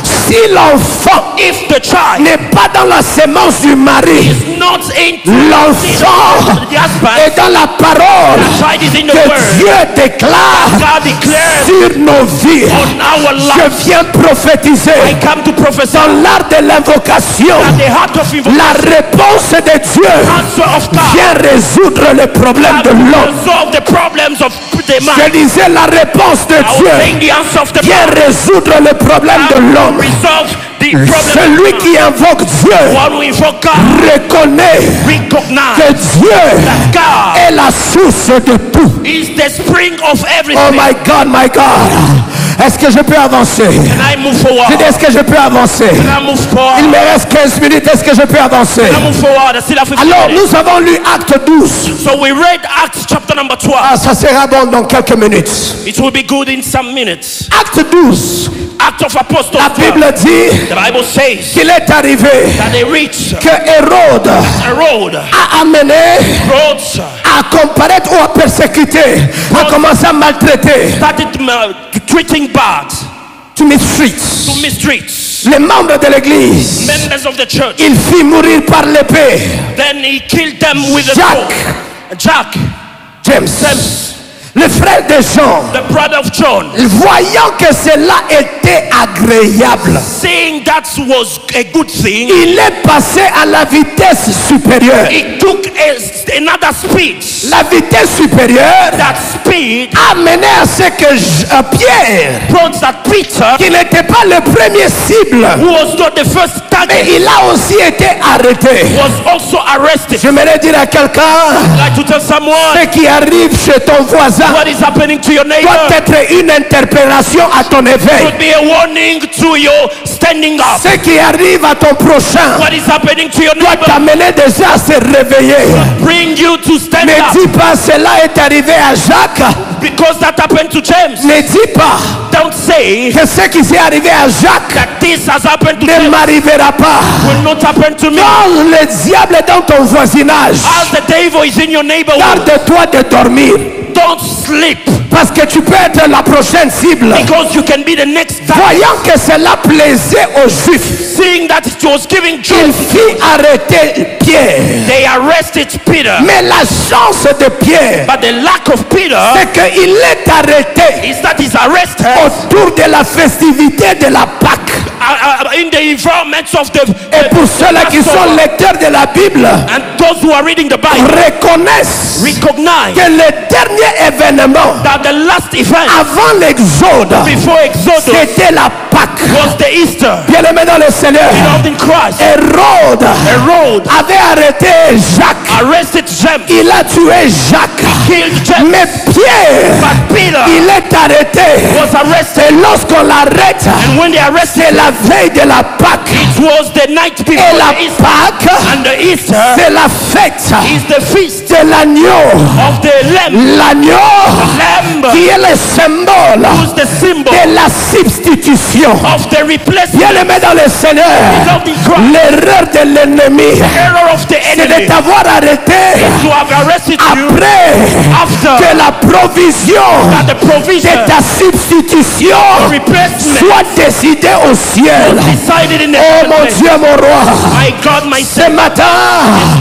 Si l'enfant If the child n'est pas dans la sémence du mari, is not into l'enfant the husband, est dans la parole the child is in the que word. Dieu déclare God declares sur nos vies. on our Je life. viens prophétiser I come to prophesy dans l'art de l'invocation. that the heart of La invocation, réponse de Dieu answer of God, vient résoudre le problème de l'homme. solve the problems of the man. Je disais la réponse de I was saying Dieu the answer of the vient man. résoudre le problème de l'homme. Resolve the problem. Celui qui invoque Dieu One who invoke God, reconnaît que recognize Dieu God est la source de tout. is the spring of Oh everything. my God, my God. Est-ce que je peux avancer? Can I move forward? Je dis, est-ce que je peux avancer? Can I move forward? Il me reste 15 minutes, est-ce que je peux avancer? Can I move forward? I still have 15 Alors, minutes. nous avons lu Acte 12. So we read Acts chapter number 12. Ah, ça sera bon dans quelques minutes. It will be good in some minutes. Acte 12. Acts of Apostles La 12. Bible dit The Bible says qu'il est arrivé that they reached que Hérode a road. a amené Roads à comparaître ou à persécuter, a commencé à maltraiter started treating bad to mistreats to mistreats les membres de l'église. members of the church. Il fit mourir par l'épée Then he killed them with a Jack. sword. Jack, James, le frère de Jean, the brother of John, voyant que cela était agréable, saying that was a good thing, il est passé à la vitesse supérieure. he took another speed. La vitesse supérieure That speed a mené à ce que Pierre, brought that Peter, qui n'était pas le premier cible, who was not the first mais target, il a aussi été arrêté. was also arrested. J'aimerais dire à quelqu'un, I'd like to tell someone, ce qui arrive chez ton voisin voisin What is happening to your doit neighbor être une interpellation à ton éveil. should be a warning to your standing up. Ce qui arrive à ton prochain What is happening to your doit neighbor t'amener déjà à se réveiller. bring you to stand Ne up. dis pas cela est arrivé à Jacques. Because that happened to James. Ne dis pas Don't say que ce qui s'est arrivé à Jacques that this has happened to ne James m'arrivera pas. will not happen to me. Quand le diable est dans ton voisinage, As the devil is in your neighborhood, garde-toi de dormir. don't sleep. Parce que tu peux être la prochaine cible. Because you can be the next time. Voyant que cela plaisait aux Juifs, Seeing that it was giving il joy, fit arrêter Pierre. they arrested Peter. Mais la chance de Pierre, But the lack of Peter c'est qu'il est arrêté is that he's arrested autour de la festivité de la Pâque. in the environment of the Et pour ceux-là qui sont Passover. lecteurs de la Bible, And those who are reading the Bible reconnaissent recognize que le dernier événement that the last event avant l'Exode, before Exodus c'était la Pâque. was the Easter. Bien-aimés dans le Seigneur, Beloved in Christ, Hérode Herod avait arrêté Jacques. arrested James, Il a tué Jacques. killed James, Mais Pierre, but Peter il est arrêté. was arrested. Et lorsqu'on l'arrête, And when they c'est arrested, la veille de la Pâque. it was the night Et before la the Easter. Pâque, And the Easter c'est la fête is the feast de l'agneau. of the Lamb. L'agneau Lamb qui est le symbole who's the symbol de la substitution. of the replacement. Bien-aimé dans le Seigneur, Beloved in Christ, l'erreur de l'ennemi, error of the c'est de enemy t'avoir arrêté to have arrested you après after que la provision that the provision de ta substitution replacement soit décidée au ciel. decided in the Oh mon heavenly. Dieu, mon roi, My God, my ce Savior, matin,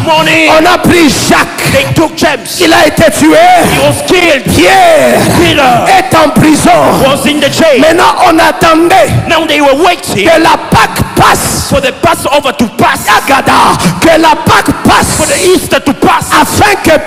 morning on a pris Jacques, they took James. il a été tué. He was killed. Pierre Peter est en prison. was in the jail. Maintenant, on attendait Now they were waiting que la Pâque passe. for the Passover to pass, Agada, que la Pâque for passe, the Easter to pass, afin que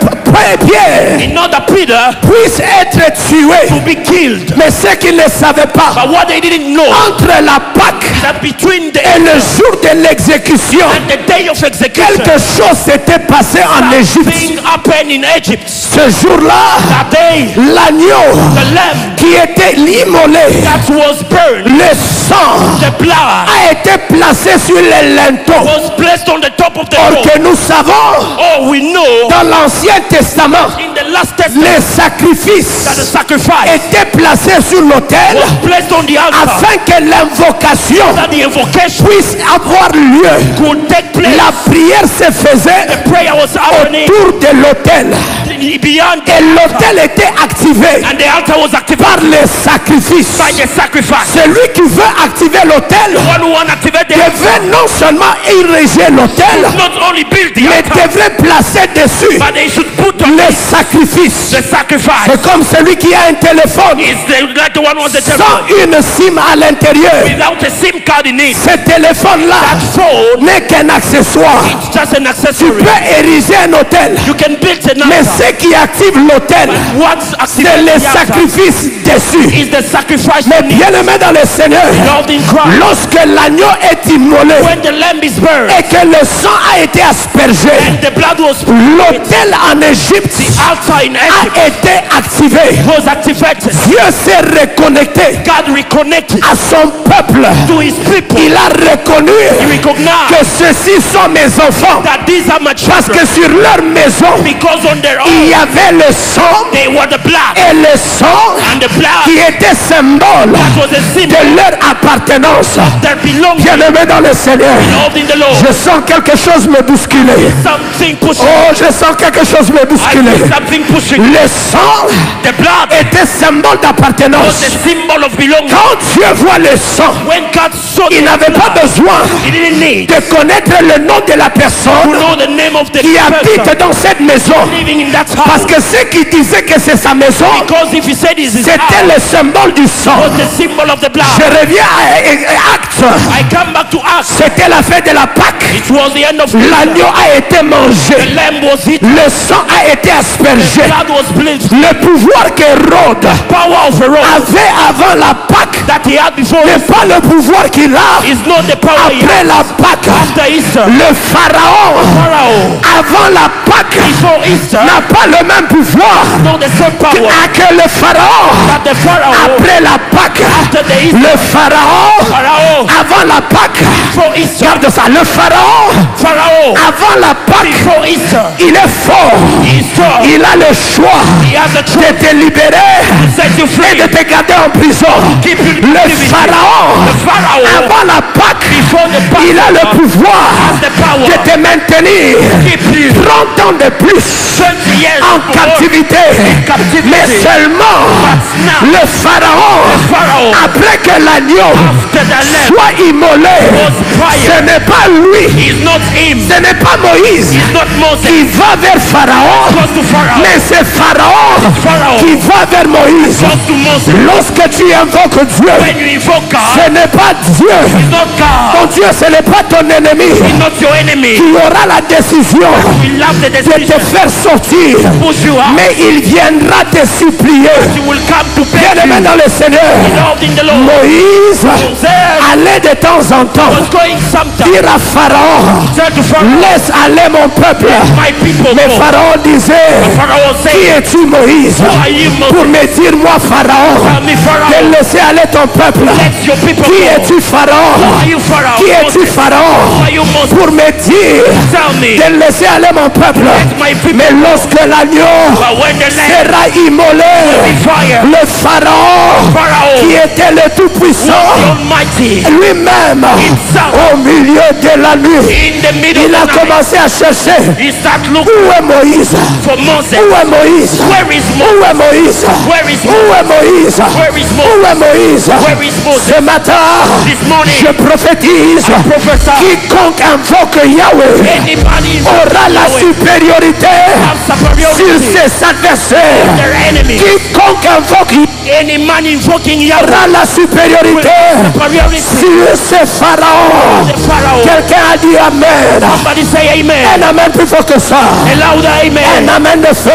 Pierre in order Peter puisse être tué. to be killed. Mais ce qu'ils ne savaient pas, But what they didn't know entre la Pâque that between the et le jour de l'exécution, and the day of execution, quelque chose s'était passé en Égypte. something happened in Egypt. Ce jour-là, That day, l'agneau the lamb qui était immolé, that was burned, le sang the blood a été placé sur les linteaux. was placed on the top of the Or door. que nous savons, Oh, we know dans l'Ancien Testament, in the last testament les that the sacrifices sacrifice étaient placés sur l'autel was placed on the altar, afin que l'invocation that the invocation puisse avoir lieu. could take place. La prière se faisait The prayer was happening autour de l'autel beyond the et l'autel altar, était activé and the altar was par activated les sacrifices. by the sacrifice. Celui qui veut activer l'autel One who want to activate the altar devait non seulement ériger l'autel, not only build the mais altar, devrait placer dessus but they should put on les it sacrifices. the sacrifice. C'est comme celui qui a un téléphone Is like the one who has the sans telephone une SIM à l'intérieur. without a SIM card in it. Ce téléphone-là That phone n'est qu'un accessoire. is just an Tu accessory. peux ériger un hôtel, You can build an mais altar. ce qui active l'hôtel, What's c'est activating les the altar sacrifices dessus. is the sacrifice Mais on it. bien aimé dans le Seigneur, Loved in Christ. lorsque l'agneau est immolé When the lamb is burned et que le sang a été aspergé, and the blood was l'autel en Égypte altar in Egypt a été activé. was activated. Dieu s'est reconnecté God reconnected à son peuple. to his people. Il a reconnu He recognized que ceux-ci sont mes enfants that these are my parce children que sur leur maison because on their il y own avait le sang they were the blood, et le sang and the blood qui était symbole was a symbol de leur appartenance. that belonged to Bien-aimé dans le Seigneur, Lord in the Lord. je sens quelque chose me bousculer. Something pushing. Oh, je sens quelque chose me I bousculer. feel something pushing. Le sang The blood était symbole was d'appartenance. the symbol of belonging. Quand Dieu voit le sang, When God saw il the n'avait pas blood, besoin he didn't need de connaître le nom de la to personne know the name of the qui habite person dans cette maison. living in that Parce house. que ceux qui disaient que c'est sa maison, Because if he said this is c'était le symbole du sang. was the symbol of the blood. Je reviens à Actes. I come back to Acts. C'était la fête de la Pâque. It was the end of L'agneau a été mangé. The lamb was eaten. Le sang a été aspergé. Blood was bleached. Le pouvoir qu'Hérode Power of Herod avait avant la Pâque that he had before n'est pas le pouvoir qu'il a is not the power he après had la Pâque. after Easter. Le Pharaon Pharaoh avant la Pâque before Easter n'a pas le même pouvoir not the same power que le Pharaon that the Pharaoh après la Pâque. after the Easter. Le Pharaon Pharaoh avant la Pâque. before Easter. Garde ça. Le Pharaon Pharaoh avant la Pâque, before Easter. il est fort. He is strong. Il a le choix He has the de truth te libérer to set you et free. de te garder en prison. Keep you in Le captivity. Pharaon The Pharaoh avant la Pâque, before the Passover il a le pouvoir has the power de te maintenir keep you 30 ans de plus 20 years en more captivité. captivity. Mais seulement now, le Pharaon, Pharaoh après que l'agneau after the lamb soit immolé, was ce fired. n'est pas lui, Is not him. ce n'est pas Moïse Is not Moses. qui va vers Pharaon, Goes to Pharaoh. mais c'est Pharaon Pharaoh qui va vers Moïse. goes to Moses. Lorsque tu invoques Dieu, When you invoke ce God, n'est pas Dieu. it's not God. Ton Dieu, ce n'est pas ton ennemi He's not your enemy. qui aura la décision We love the de te decision. faire sortir, Push you out. mais il viendra te supplier. You will come to beg Bien-aimé you. dans le Seigneur, Loved in the Lord. Moïse Moses allait de temps en temps was going sometimes. dire à Pharaon, Said to Pharaoh, laisse aller mon peuple. my people Mais go. Pharaon disait, Pharaoh qui said, es-tu Moïse who are you, pour Moses? me dire moi Pharaon Tell me, de Pharaoh, laisser aller ton peuple? let your people Qui go. es-tu Who Pharaon? are you, Pharaoh? Qui es-tu Moses. Who Pharaon are you, Moses? pour me dire Tell me. de laisser aller mon peuple? My people Mais lorsque l'agneau But when the lamb sera immolé, be fired, le Pharaon Pharaoh qui était le was the Tout-Puissant Almighty lui-même himself au milieu de la nuit, in the middle il of a the night. commencé à chercher. He started looking Où est Moïse? for Moses. Où est Moïse? Where is Où Moses? est Moïse? Where is Où Moses? est Moïse? Where is Où Moses? est Moïse? Where is Moses? Ce matin, This morning, je prophétise, prophesy. quiconque invoque Yahweh Anybody aura la supériorité have sur superiority. ses adversaires. Their enemy. Quiconque invoque Any man invoking Yahweh aura la supériorité superiority. sur ses pharaons. The Pharaoh. Quelqu'un a dit Amen. Somebody say amen. Un amen plus fort que ça. A louder Un amen. amen de feu.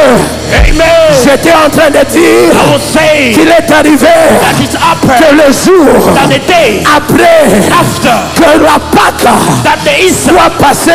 Amen. J'étais en train de dire I was saying qu'il est arrivé that it's que upper le jour that the day après after que la Pâque that the Easter soit passée,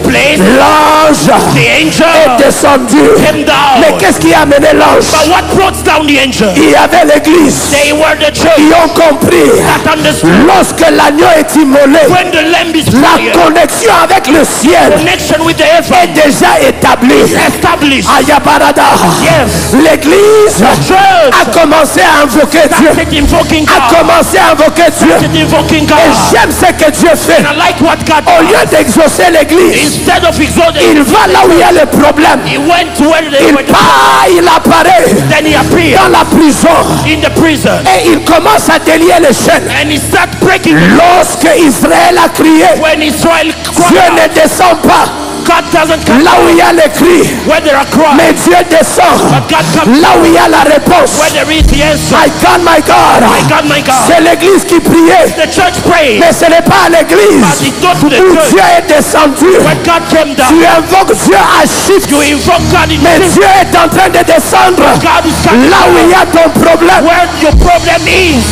place, l'ange the est angel descendu. came down. Mais qu'est-ce qui a amené l'ange? But what brought down the angel? Il y avait l'église. They were the church Ils ont compris. that understood Lorsque l'agneau est immolé, when the lamb is la fired, connexion avec le ciel connection with the est heaven déjà établie. established. Ayabarada. Yes. L'église Church a commencé à invoquer Dieu. started invoking A God. commencé à invoquer Dieu. Started invoking Et God. j'aime ce que Dieu fait. And I like what God Au did. lieu d'exaucer l'église, Instead of exalting, il va là où il y a le problème. he went to where they Il were. part, il apparaît Then he appeared dans la prison in the prison. et il commence à délier les chaînes. And he started breaking. Lorsque Israël a crié, When Israel Dieu cried out, ne descend pas God doesn't come là où il y a les cris, where there are cries. mais Dieu descend But God comes là où il y a la réponse. where there is the answer. My God, my God. My God. C'est l'église qui priait, The church prayed. mais ce n'est pas à But l'église it's not to the où church. Dieu est descendu. When God came down, Tu invoques Dieu à shift, you invoke God in mais faith. Dieu est en train de descendre God is coming là où il y down a ton problème. where your problem is.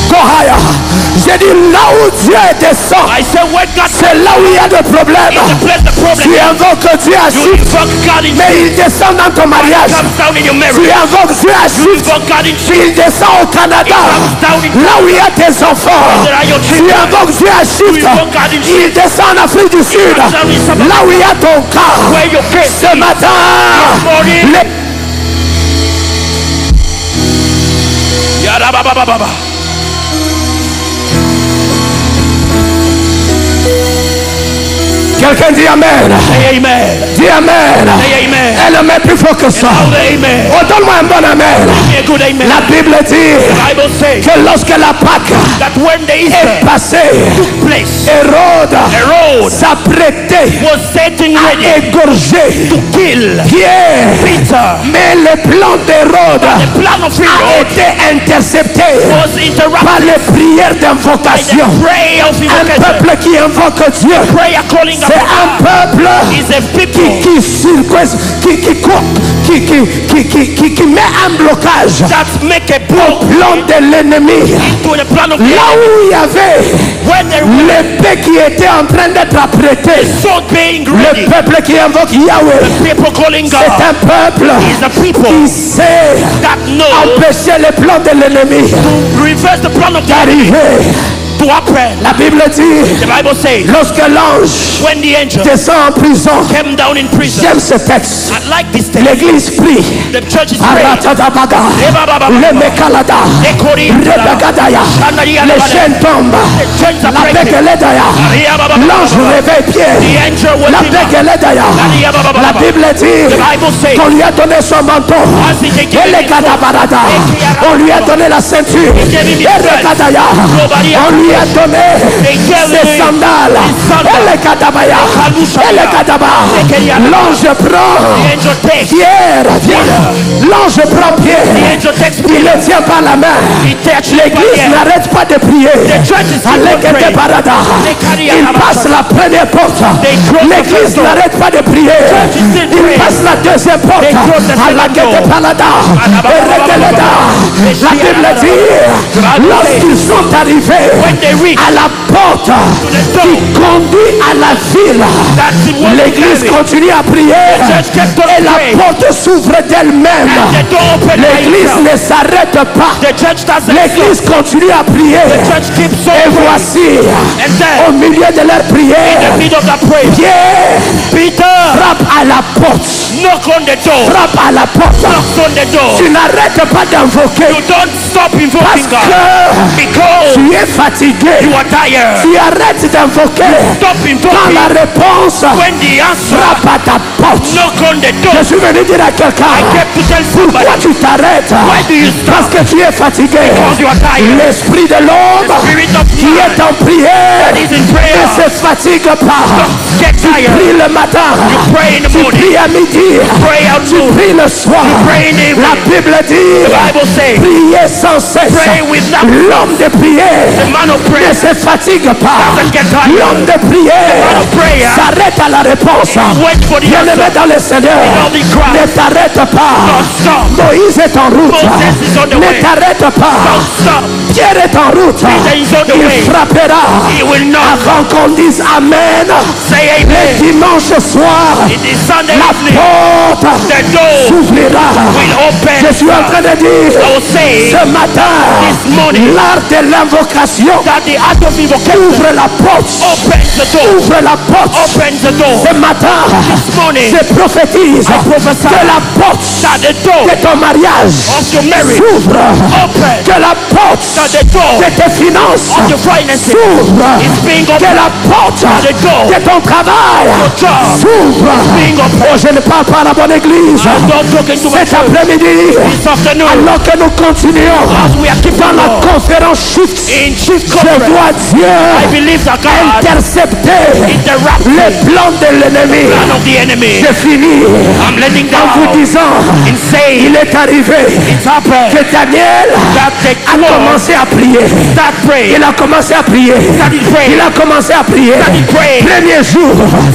Kohaya. J'ai dit là où Dieu descend, I said when God c'est là où il y a des problèmes. is the place the problem Tu is. invoques Dieu à You shift, invoke God in mais faith. il descend dans ton mariage. Comes down in your Tu marriage. invoques Dieu à You shift, invoke God in il faith. descend au Canada, comes down in là où il y a tes enfants. There are your Tu children. invoques Dieu à shift, You invoke God in il descend en Afrique du Sud, down in South là où il y a ton cas. Where your case Ce matin, morning. les- Yarababababa. Quelqu'un dit Amen. Say amen. Dis Amen. Say amen. Elle le met plus fort que ça. Louder amen. Oh, donne-moi un bon Amen. Give me a good amen. La Bible dit The Bible says que lorsque la Pâque that when the Easter est passée, took place, Hérode Herod s'apprêtait was setting à ready égorger to kill Pierre. Peter. Mais le plan d'Hérode The plan of a Herod été intercepté was par interrupted les prières by d'invocation. the prayer of Un invocation. peuple qui invoque Dieu, Prayer calling c'est un upon God peuple is a people qui met un blocage that make a au block plan de l'ennemi. to the plan of Là God. où il y avait When there was l'épée qui était en train d'être apprêtée, sword being le ready, peuple qui invoque Yahweh, people calling c'est God un peuple is a people qui sait that know empêcher les plans de l'ennemi to reverse the plan of the enemy d'arriver. to happen. La Bible dit, The Bible says lorsque l'ange when the angel descend en prison, came down in prison, j'aime ce texte. I like this text. L'église prie. The church is praying. Aratadabaga, le mekalada, rebagadaya, les chaînes tombent, Chains are la breaking. begeledaya, l'ange réveille Pierre, The angel was la in the begeledaya. La Bible dit The Bible says qu'on lui a donné son manteau, as he et gave les him gadabarada, on lui a donné la ceinture, gave him his et belt. regadaya, on lui a donné ses sandales, et les gadabaya, et les gadaba. L'ange prend the angel takes Pierre, l'ange prend the Pierre, angel takes il le tient par la main. he touches him by the L'église hand. n'arrête pas de prier. church is still Alekete praying. barada. Il passe la première porte. L'église n'arrête pas de prier. church is still Il praying. passe la deuxième porte. close the second Alekete door. barada. Erekeleda. La Bible dit, lorsqu'ils sont arrivés When they reach à la porte qui conduit à la ville, that's in one l'église family, continue à prier church kept on et la praying. porte s'ouvre d'elle-même. The door opened by L'église itself. ne s'arrête pas. The church doesn't L'église continue à prier. The church keeps on Et praying. voici, And then au milieu de leur in the prière, middle of that prayer, Pierre Peter frappe à la porte. knock on the door. Frappe à la porte. Knocks on the door. Tu n'arrêtes pas d'invoquer You don't stop parce invoking God que because tu es fatigué. you are tired. Tu arrêtes d'invoquer Stop quand invoking la réponse when the answer frappe à ta porte. knock on the door. Je suis venu dire à I quelqu'un, kept to tell somebody pourquoi tu t'arrêtes? why do you Parce stop? que tu es fatigué. Because you are tired. L'esprit de l'homme The spirit of qui man est en prière that is in prayer ne se fatigue pas. get tired. Prie le matin, Pray in the tu morning. pries à midi, Pray out tu loud. pries le soir. Pray in the La evening. Bible dit, The Bible says priez sans cesse. pray without L'homme de the prière man of ne prayer. se fatigue pas. Doesn't get tired. L'homme de Man prière of prayer. s'arrête à la réponse. Wait for the Bien-aimé answer. dans le Seigneur, Don't be crying. ne t'arrête pas. Don't stop. Moïse est en route. Moses is on the Ne way. t'arrête pas. Don't stop. Pierre est en route. Peter is on the way. Il frappera He will knock. avant qu'on dise Amen. Say Le amen. dimanche soir, It is Sunday la evening. porte The door s'ouvrira. will open. Je suis en train de dire I will say ce matin, this morning l'art de l'invocation that the act of invocation ouvre la porte. opens the door. Ouvre la porte. Opens the door. Ce matin, This morning je prophétise I prophesy que la porte that the door de ton mariage of your marriage s'ouvre. open. Que la porte That the door de tes finances of your finances s'ouvre. is being Que opened. la porte the door de ton travail job s'ouvre. being opened. Oh, je ne parle pas à la bonne église. I'm not talking to my Cet church après-midi, this afternoon alors que nous continuons as we are keeping dans la on conférence Shift, in Shift je Conference. vois I Dieu believe that God intercepter interrupt les plans de l'ennemi. plan of the enemy. Je finis I'm letting en vous down disant, in saying il est arrivé it's happened que Daniel that the a Lord commencé à prier. start praying. Il a commencé à prier. Started praying. Il a commencé à prier. Started praying. Premier jour,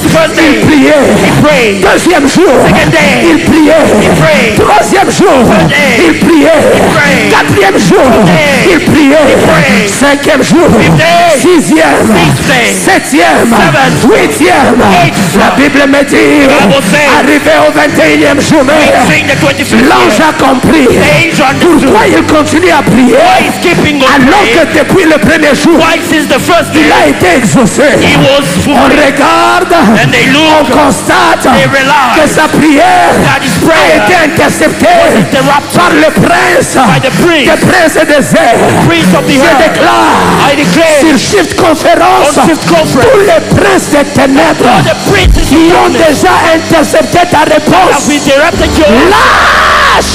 First il day priait. he prayed. Deuxième jour, Second day, il priait. prayed. Troisième jour, day, il priait. prayed. Quatrième jour, day, il priait. prayed. Cinquième jour, day, sixième, sixth day, septième, seventh, huitième. eighth. La Bible me dit, The was there. Arrivé au 21e journée, Reaching the 25th l'ange year, a compris the angel understood pourquoi il continue à prier why he's keeping on alors praying. que depuis le premier jour, Why since the first il day a été exaucé. he was On fulfilled. regarde, And they on look, constate they que realize sa prière that his a prayer été interceptée interrupted par le prince by the prince, des princes des airs. prince of the Je earth. déclare I declare sur Shift Conférence, on Shift Conference, tous les princes des ténèbres all the princes qui ont of darkness déjà intercepté ta have réponse. interrupted your Lâche!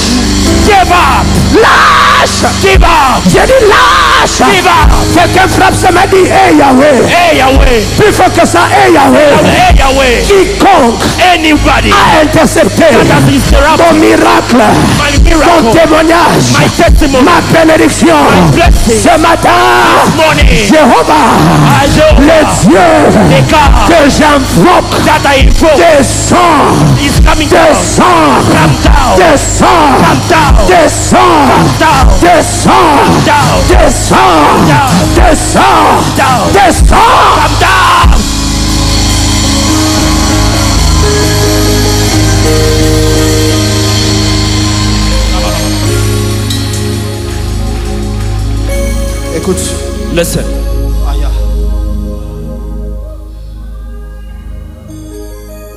give up, Lâche! give up, J'ai dit lâche! give up. Quelqu'un frappe, ça m'a dit, hey Yahweh! Hey Yahweh, Plus fort que ça, hey Yahweh! hey Yahweh, Quiconque anybody a intercepté that has mon interrupted miracle, my mon miracle, témoignage, my testimony, ma bénédiction, my blessing, ce matin, morning, Jéhovah, I le know Dieu the God que j'invoque, that I invoke descends, is coming down, descends, come down, descends, come down, descends, down, descends, down, descends, down, descends, down, descends. come down. Écoute, Listen,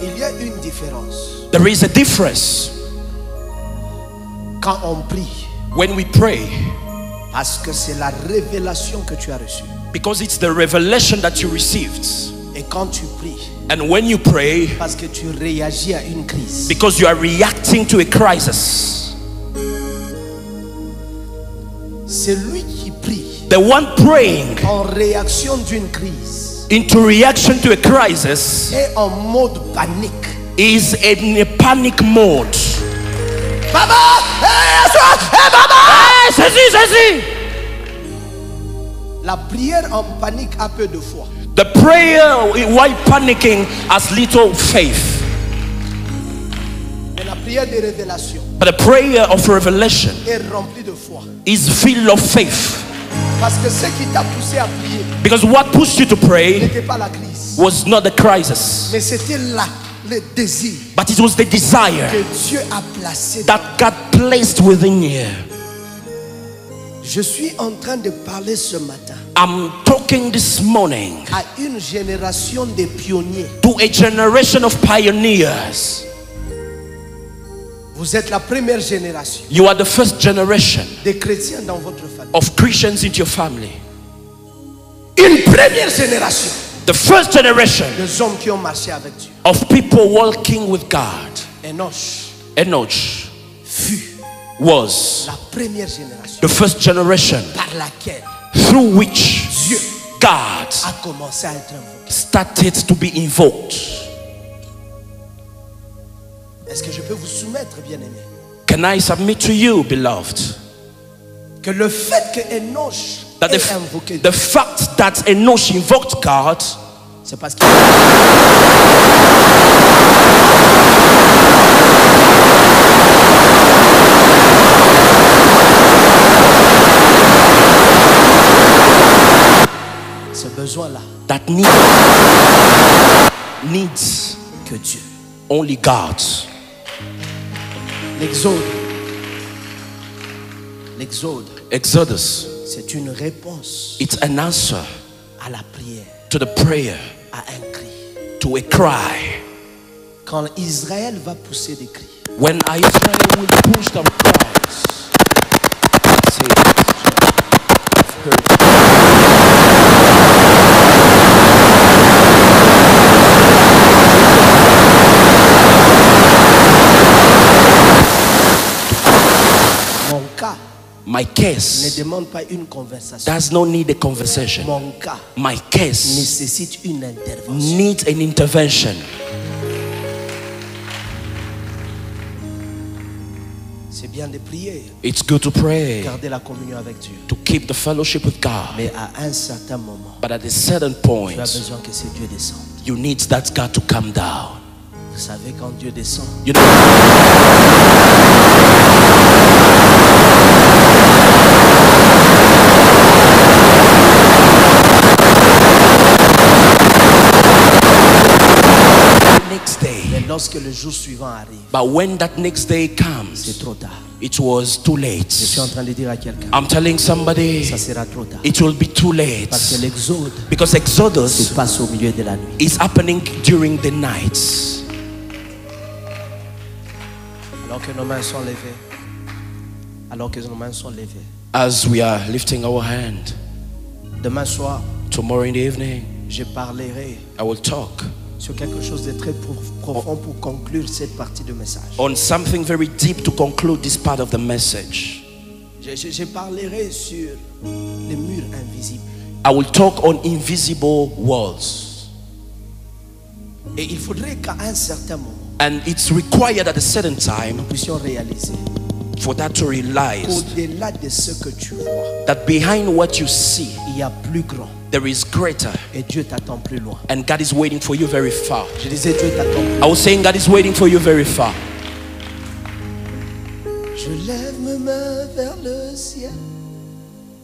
il y a une différence there is a difference quand on prie, when we pray parce que c'est la révélation que tu as reçue. because it's the revelation that you received. Et quand tu pries, And when you pray, parce que tu réagis à une crise, because you are reacting to a crisis, c'est lui qui prie the one praying en réaction d'une crise into reaction to a crisis est en mode panique. is in a panic mode. Baba, Baba! La prière en panique a peu de foi. The prayer while panicking has little faith. Mais la prière de révélation But the prayer of revelation est remplie de foi. is filled of faith. Parce que ce qui t'a poussé à prier Because what pushed you to pray n'était pas la crise, was not the crisis, mais c'était là le désir but it was the desire que Dieu a placé. that God placed within you. Je suis en train de parler ce matin I'm talking this morning à une génération de pionniers. to a generation of pioneers. Vous êtes la première génération You are the first generation de chrétiens dans votre famille. of Christians into your family. Une première génération The first generation des hommes qui ont marché avec Dieu. of people walking with God. Enoch Enoch fut was la première génération the first generation par laquelle through which Dieu God a commencé à être invoqué. started to be invoked. Est-ce que je peux vous soumettre, bien-aimés, Can I submit to you, beloved, que le fait que Enoch that ait invoqué the Dieu, fact that Enoch invoked God c'est parce qu'il ce besoin-là that needs que Dieu. only God. L'exode, Exodus, c'est une réponse it's an answer à la prière, to the prayer, à un cri. to a cry. Quand Israël va pousser des cris, When Israel will push them cries, say it. I've heard. mon cas My ne case demande pas une conversation. does not need a conversation. Mon cas My case nécessite une intervention. needs an intervention. C'est bien de prier, It's good to pray, garder la communion avec Dieu. to keep the fellowship with God. Mais à un certain moment, But at a certain tu point, as besoin que ce Dieu descende. you need that God to come down. Vous savez, quand Dieu descend, You know, the next day, lorsque le jour suivant arrive, But when that next day c'est comes, trop tard. it was too Je suis en late. train de dire à quelqu'un, I'm telling somebody, ça sera trop tard. it will be too Parce que late. l'exode Because se Exodus passe au milieu de la nuit. is happening during the nights. Alors que nos mains sont levées. Alors que nos mains sont levées. As we are lifting our hand, Demain soir, tomorrow in the evening, je parlerai I will talk sur quelque chose de très profond pour conclure cette partie du message. on something very deep to conclude this part of the message. Je parlerai sur les murs invisibles. I will talk on invisible walls. Et il faudrait qu'à un certain moment, And it's required at a certain time nous puissions réaliser for that to realize qu'au-delà de ce que tu vois, that behind what you see, il y a plus grand. there is greater. Et Dieu t'attend plus loin. And God is waiting for you very far. Je disais, Dieu t'attend plus loin. I was saying God is waiting for you very far. Je lève mes mains vers le ciel.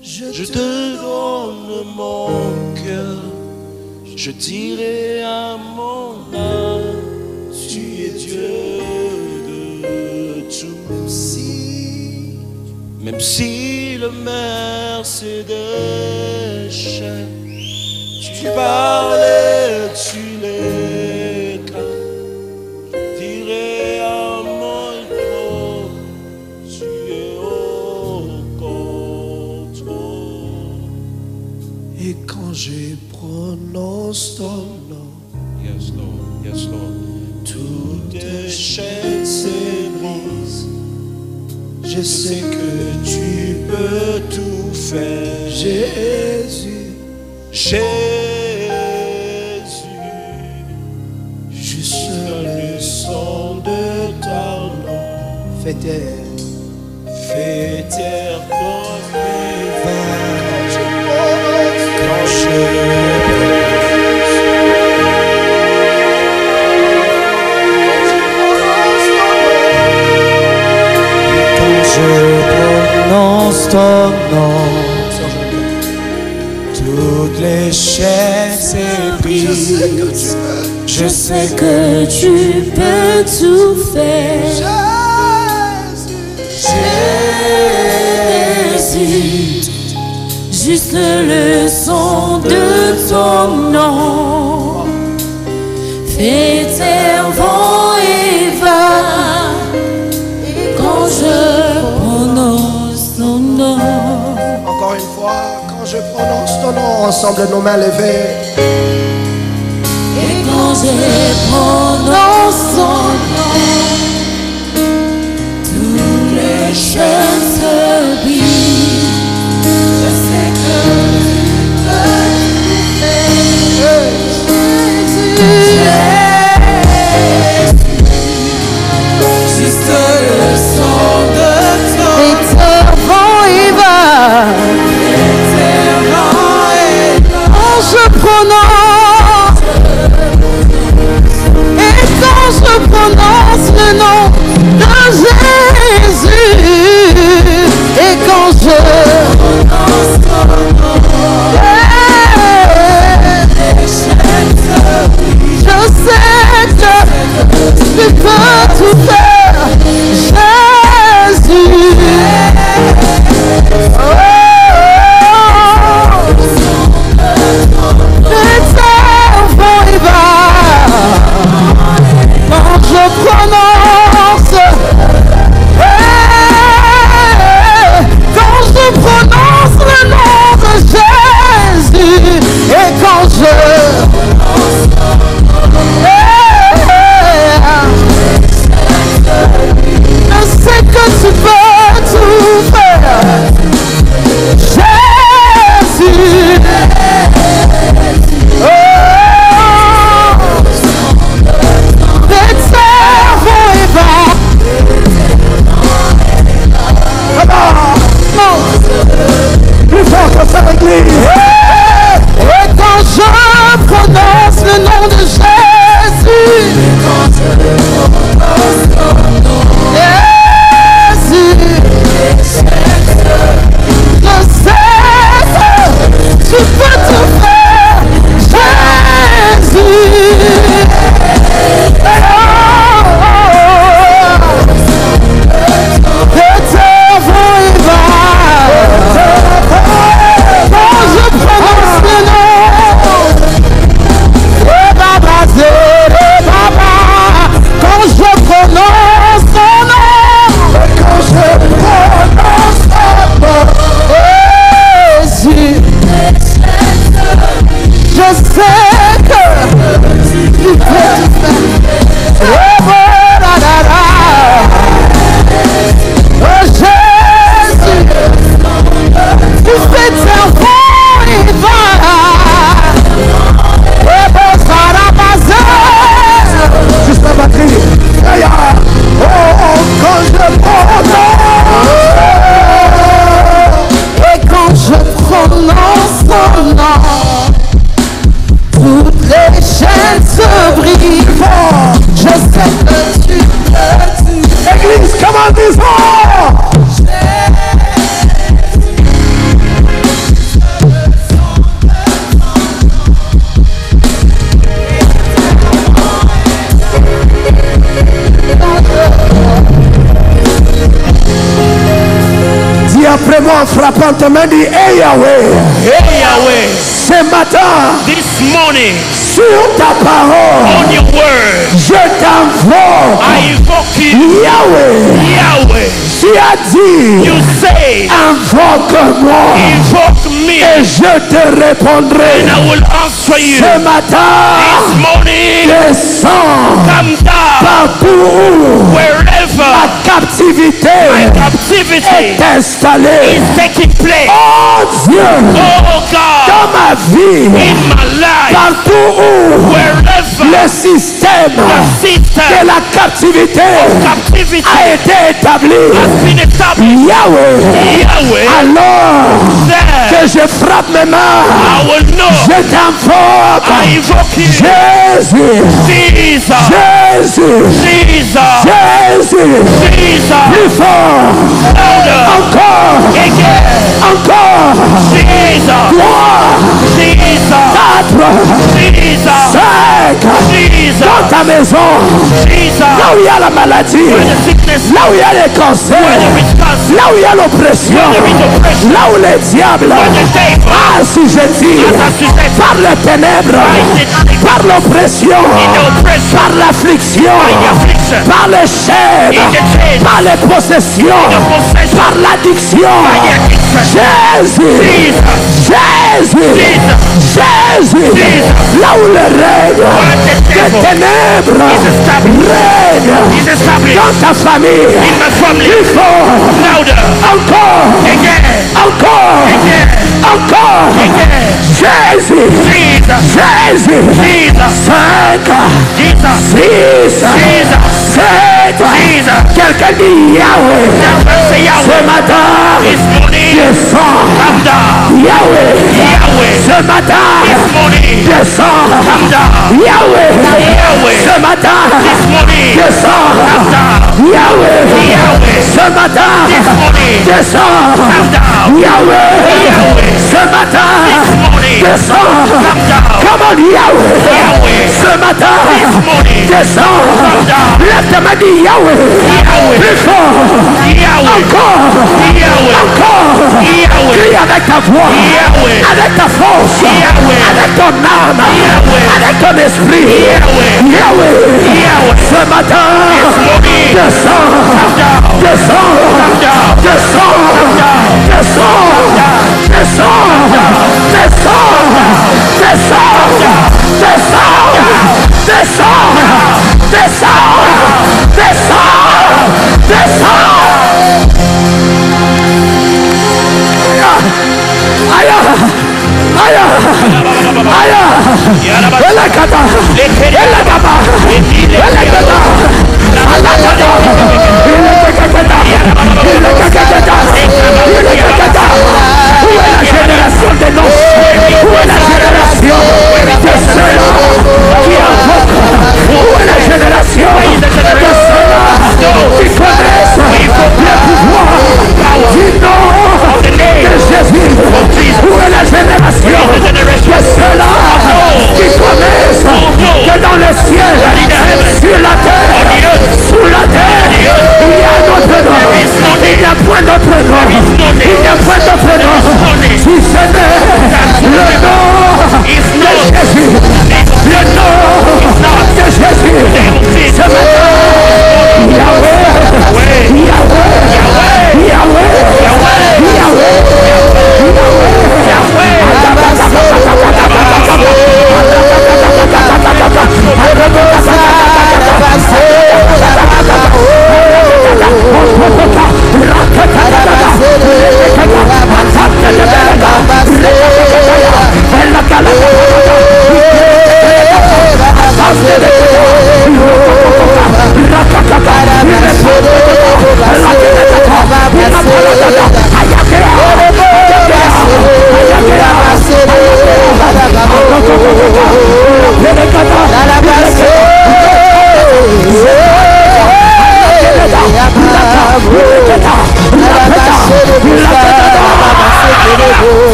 Je te donne mon cœur. Je dirai à mon âme, tu es Dieu de tout. Même si le Mercedes, tu parles et tu l'éclates. Je dirai à mon corps, tu es au contrôle. Et quand je prononce ton nom, Yes, Lord. Yes, Lord. toutes les chaînes se brisent. Je sais que tu peux tout faire, Jésus. Jésus, Juste le son de ton nom fait taire comme mes vagues. Quand je prononce ton nom, toutes les chaînes s'ébrisent. Je sais que tu peux tout faire. Jésus, juste le son de ton nom fait taire vent et vagues. Quand je prononce ton nom, Encore une fois, quand je prononce ton nom, ensemble nos mains levées. et quand je prononce ton nom, toutes les chaînes se brisent. Je sais que juste le son de ton vent et va. Quand je prononce Fais-moi en frappant tes mains, dis hey Yahweh. Hey Yahweh, Ce matin, this morning, sur ta parole, on your word, je t'invoque. I invoke you. Yahweh, Yahweh, tu as dit, you say, invoque-moi invoke me, et je te répondrai. and I will answer you. Ce matin, This morning, descends come down partout où wherever la captivité my captivity est installée. is taking place. Oh Dieu, Oh God, dans ma vie, in my life, partout où wherever le système the system de la captivité of captivity a été établi, has been established, Yahweh, Yahweh, alors then que je frappe mes mains, I will know. je t'invoque, I invoke you. Jésus, Jesus, Jésus, Jesus, Jésus, Jesus, plus fort, louder, encore, again, encore, Jesus, 3, Jesus, 4, Jesus, 5, Jesus, dans ta maison, Jesus, là où il y a la maladie, where the sickness, là où il y a les cancers, where there is cancer, là où il y a l'oppression, there is oppression, là où les diables where the devil assujettis assujetted par les ténèbres, par l'oppression, in the oppression, par l'affliction, in the affliction, par les chaînes, in the chains, par les possessions, in the possession, par l'addiction. by the addiction. Jésus, Jesus, Jésus, Jésus, là où le règne the des devil ténèbres is established, règne is established dans ta famille, in my family, plus fort, louder, encore, again, encore, again, encore, again, Jésus, Jesus, Jésus, Jesus, 5, Jesus, 6, Jesus, 7, Jesus. quelqu'un dit Yahweh, Now say ce Yahweh, matin, this morning, descends, come down, Yahweh, Yahweh, ce matin, this morning, descends, come down, Yahweh, Yahweh, ce matin, this morning, descends, come down, Yahweh, Yahweh, ce matin, this morning, descends, come down, Yahweh, Yahweh, ce matin, this morning, descends, come down, come on Yahweh, Yahweh, ce matin, this morning, descends, come down, lève ta main, dis Yahweh, Yahweh, plus fort, Yahweh, encore, Yahweh, encore, Yahweh, crie avec ta voix, Yahweh, avec ta force, Yahweh, avec ton âme, Yahweh, avec ton esprit, Yahweh, Yahweh, Yahweh, ce matin, morning, descends, come down, descends, come down, descends, descends, descends, descends, descends, descends.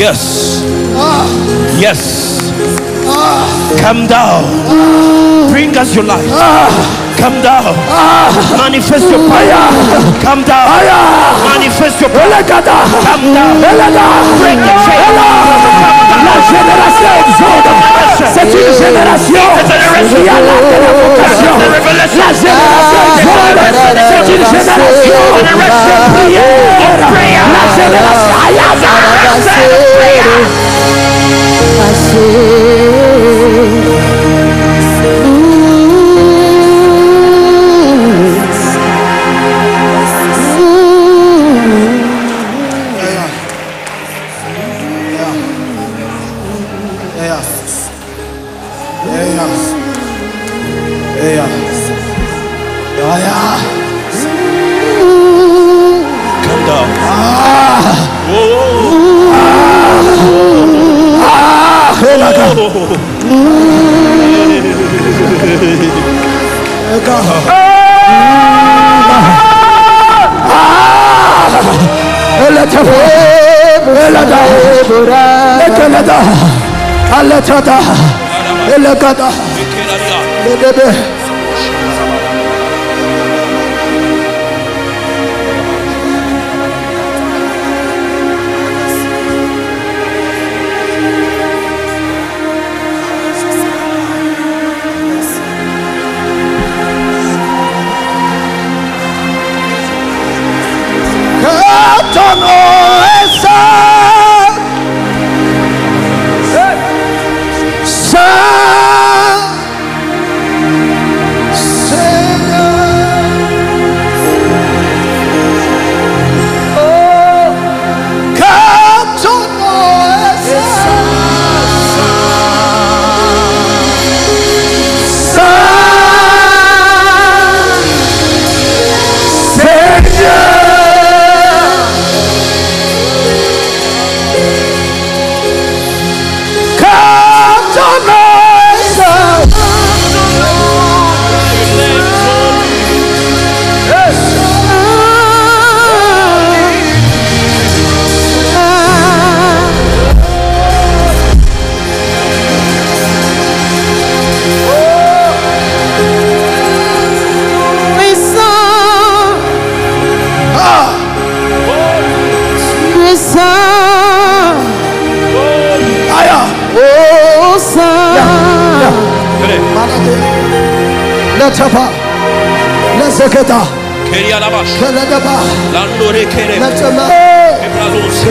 Yes. Yes. Come down. Bring us your light. Come down. Manifest your power. Come down. Manifest your power. Come down. Break the chain. La génération exode. C'est une génération qui a la vocation. La génération exode. C'est une génération de prière. La génération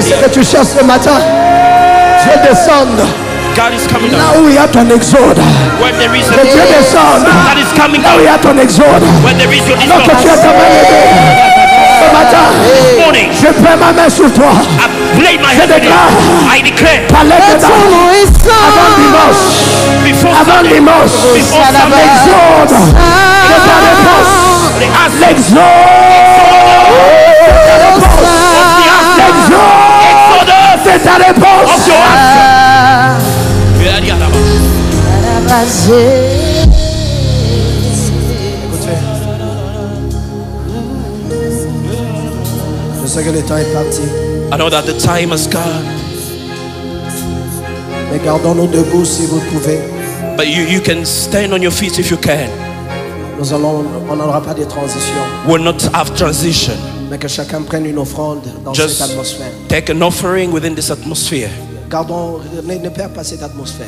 Ce que tu cherches ce matin, Dieu descend. Là où il y a ton exode, Dieu descend. Là où il y a ton exode, alors que tu es tellement aidé. Ce matin, je prends ma main sur toi. Je déclare, par l'aide de avant dimanche, l'exode de ta réponse. C'est ta réponse. Je sais que le temps est parti. I know that the time has gone. Mais gardons-nous debout si vous pouvez. But you can stand on your feet if you can. On n'aura pas de transition. We'll not have transition. Mais que chacun prenne une offrande dans Just cette atmosphère. take an offering within this atmosphere. Gardons, ne perds pas cette atmosphère.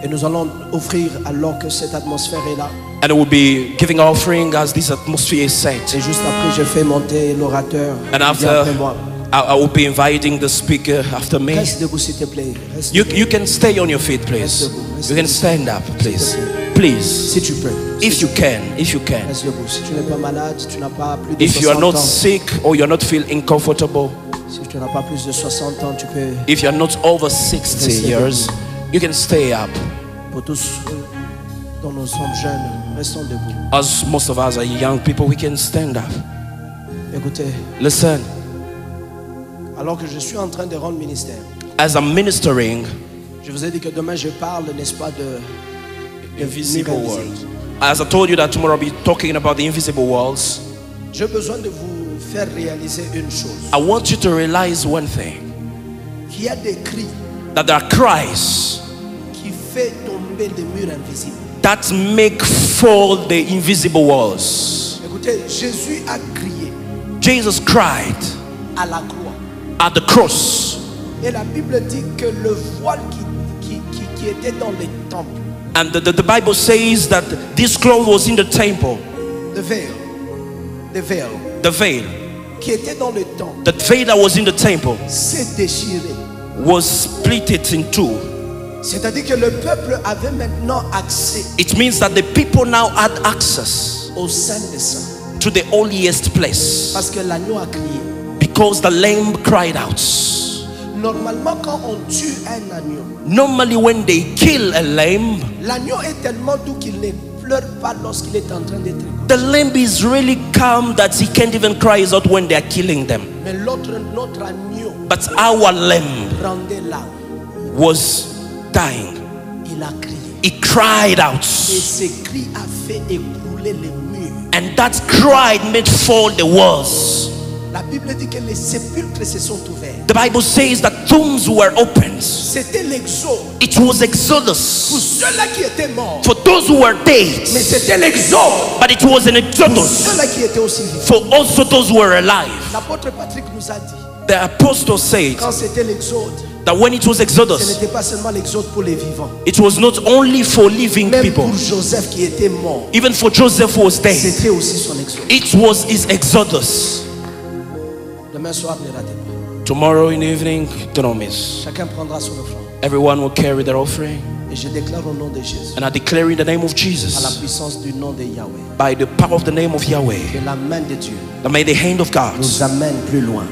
Et nous allons offrir alors que cette atmosphère est là. And we'll be giving our offering as this atmosphere is set. Et juste après, je fais monter l'orateur. And after, après moi. I will be inviting the speaker after me. Reste debout s'il te plaît. You can stay on your feet, please. You can stand up, please. Please. Si tu peux. If you can. Reste debout. Si tu n'es pas malade, tu n'as pas plus de If 60 you are not ans. sick or you're not feeling comfortable, Si tu n'as pas plus de 60 ans, tu peux. if you're not over 60 years, you can stay up. Pour tous dont nous sommes jeunes, restons debout. As most of us are young people, we can stand up. Écoutez, Listen, alors que je suis en train de rendre ministère, as I'm ministering, je vous ai dit que demain je parle, n'est-ce pas, de invisible miracle. world. As I told you that tomorrow I'll be talking about the invisible worlds, J'ai besoin de vous faire réaliser une chose. I want you to realize one thing. qu'il y a des cris that there are cries qui fait tomber des murs invisibles. that make fall the invisible walls. Écoutez, Jésus a crié Jesus cried à la croix. at the cross. Et la Bible dit que le voile qui était dans les temples, And the Bible says that this cloth was in the temple. the veil The veil. qui était dans le temple, The veil that was in the temple s'est déchiré. was split it in two. C'est-à-dire que le peuple avait maintenant accès It means that the people now had access au Saint des Saints. to the holiest place Parce que l'agneau a crié. because the lamb cried out. Normalement, quand on tue un agneau, Normally when they kill a lamb, l'agneau est tellement doux qu'il ne pleure pas lorsqu'il est en train d'être égorgé. the lamb is really calm that he can't even cry out when they are killing them. Mais notre agneau But our lamb rendait l'âme. was dying. Il a crié. He cried out. Et ce cri a fait écrouler les murs. And that cry made fall the walls. La Bible dit que les sépulcres se sont ouverts. The Bible says that tombs were opened. C'était l'exode. It was Pour Exodus ceux-là qui étaient morts. for those who were dead. Mais c'était l'exode. But it was an Pour Exodus ceux-là qui étaient aussi vivants. for also those who were alive. L'apôtre Patrick nous a dit, The apostle said quand c'était l'exode, that when it was ce Exodus, n'était pas seulement l'exode pour les vivants. it was not only for living Même people. pour Joseph qui était mort, Even for Joseph who was dead, c'était aussi son exode. it was his Exodus. Demain soir, ne ratez pas. Tomorrow in the evening, do not miss. Chacun prendra son offrande. Everyone will carry their offering. Et je déclare au nom de Jésus, And I declare in the name of à la Jesus, puissance du nom de Yahweh, by the power of the name of Yahweh, que la main de Dieu that may the hand of God nous amène plus loin.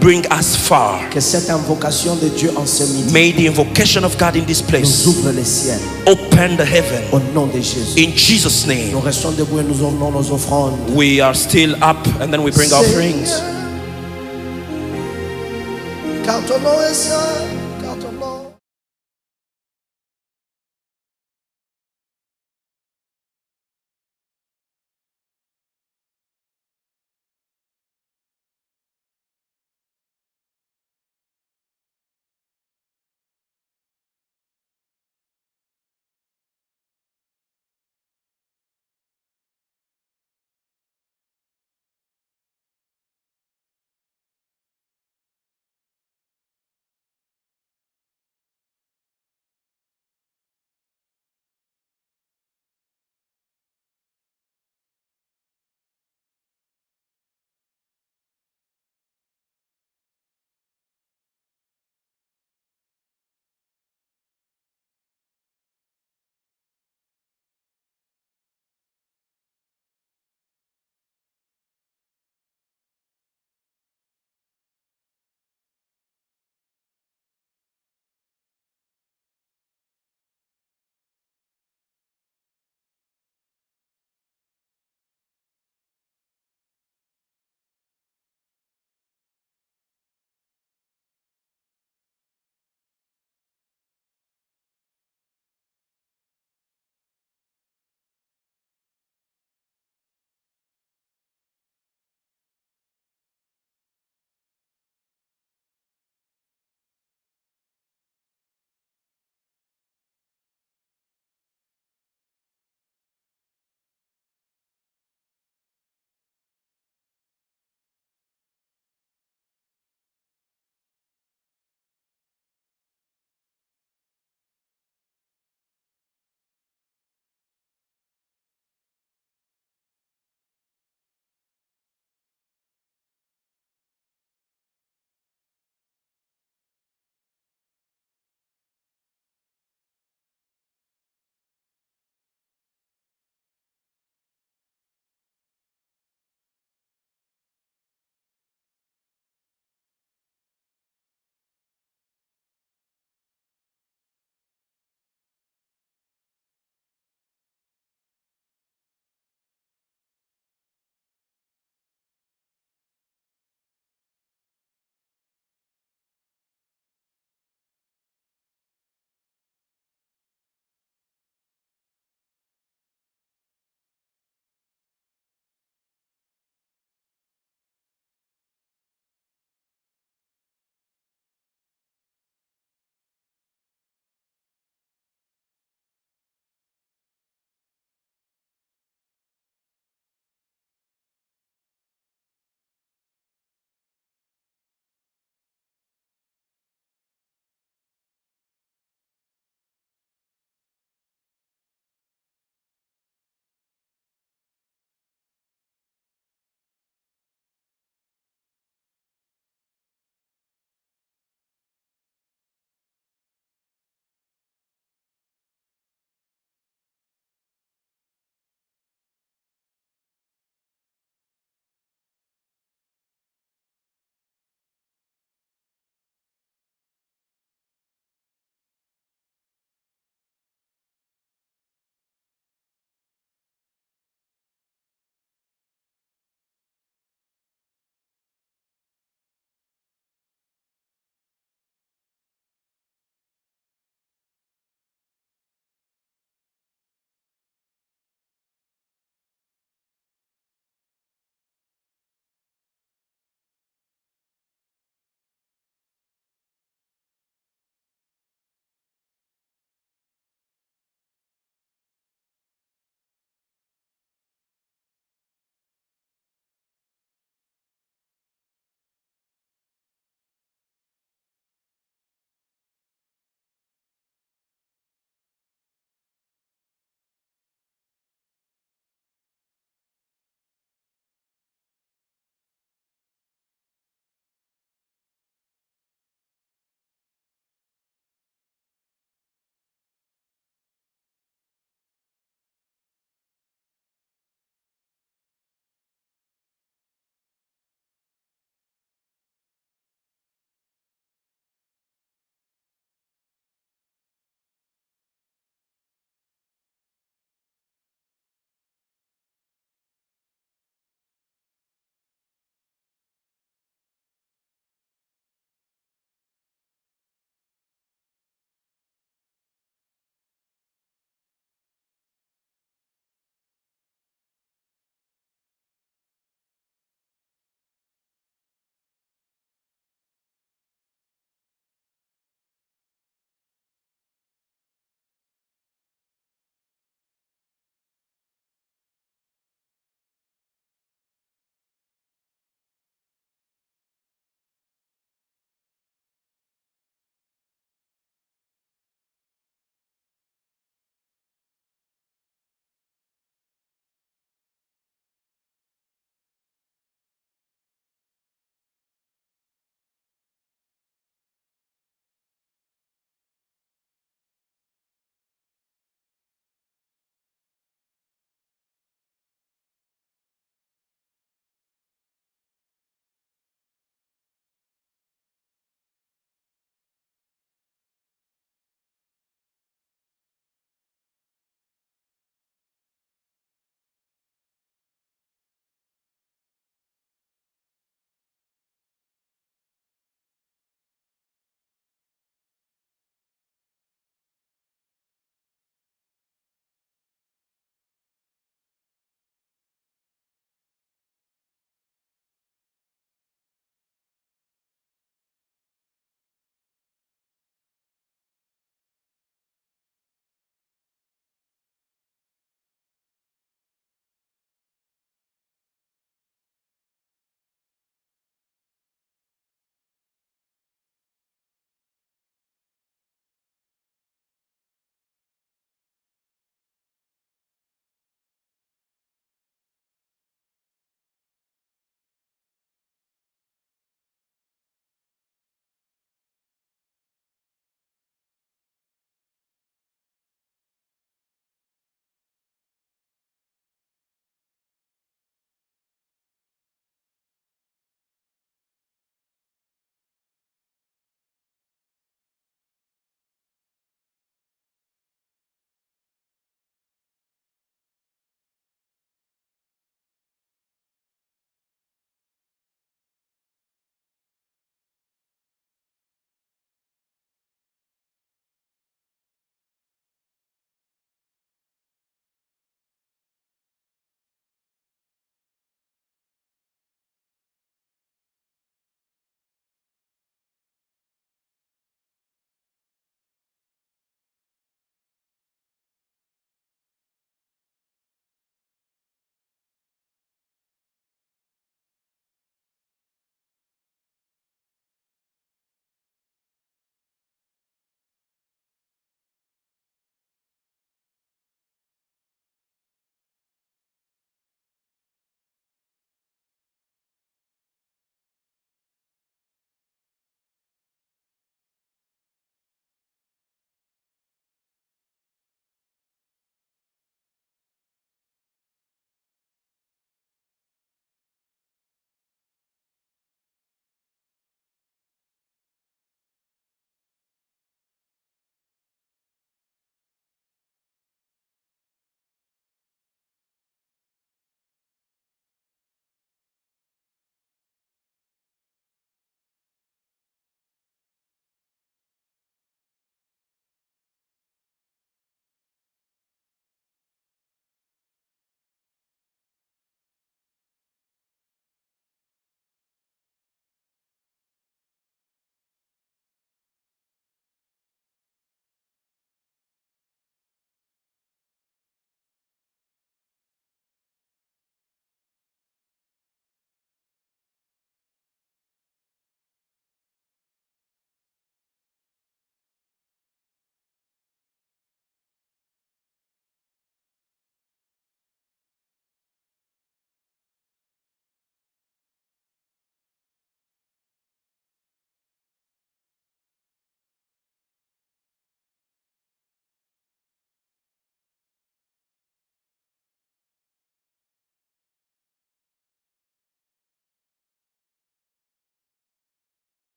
bring us far. Que cette invocation de Dieu en ce midi May the invocation of God in this nous place ouvre les ciels. open the heaven. Au nom de Jésus. In Jesus' name, Nous restons debout et nous offrons nos offrandes. we are still up and then we bring offerings. Car ton nom est saint.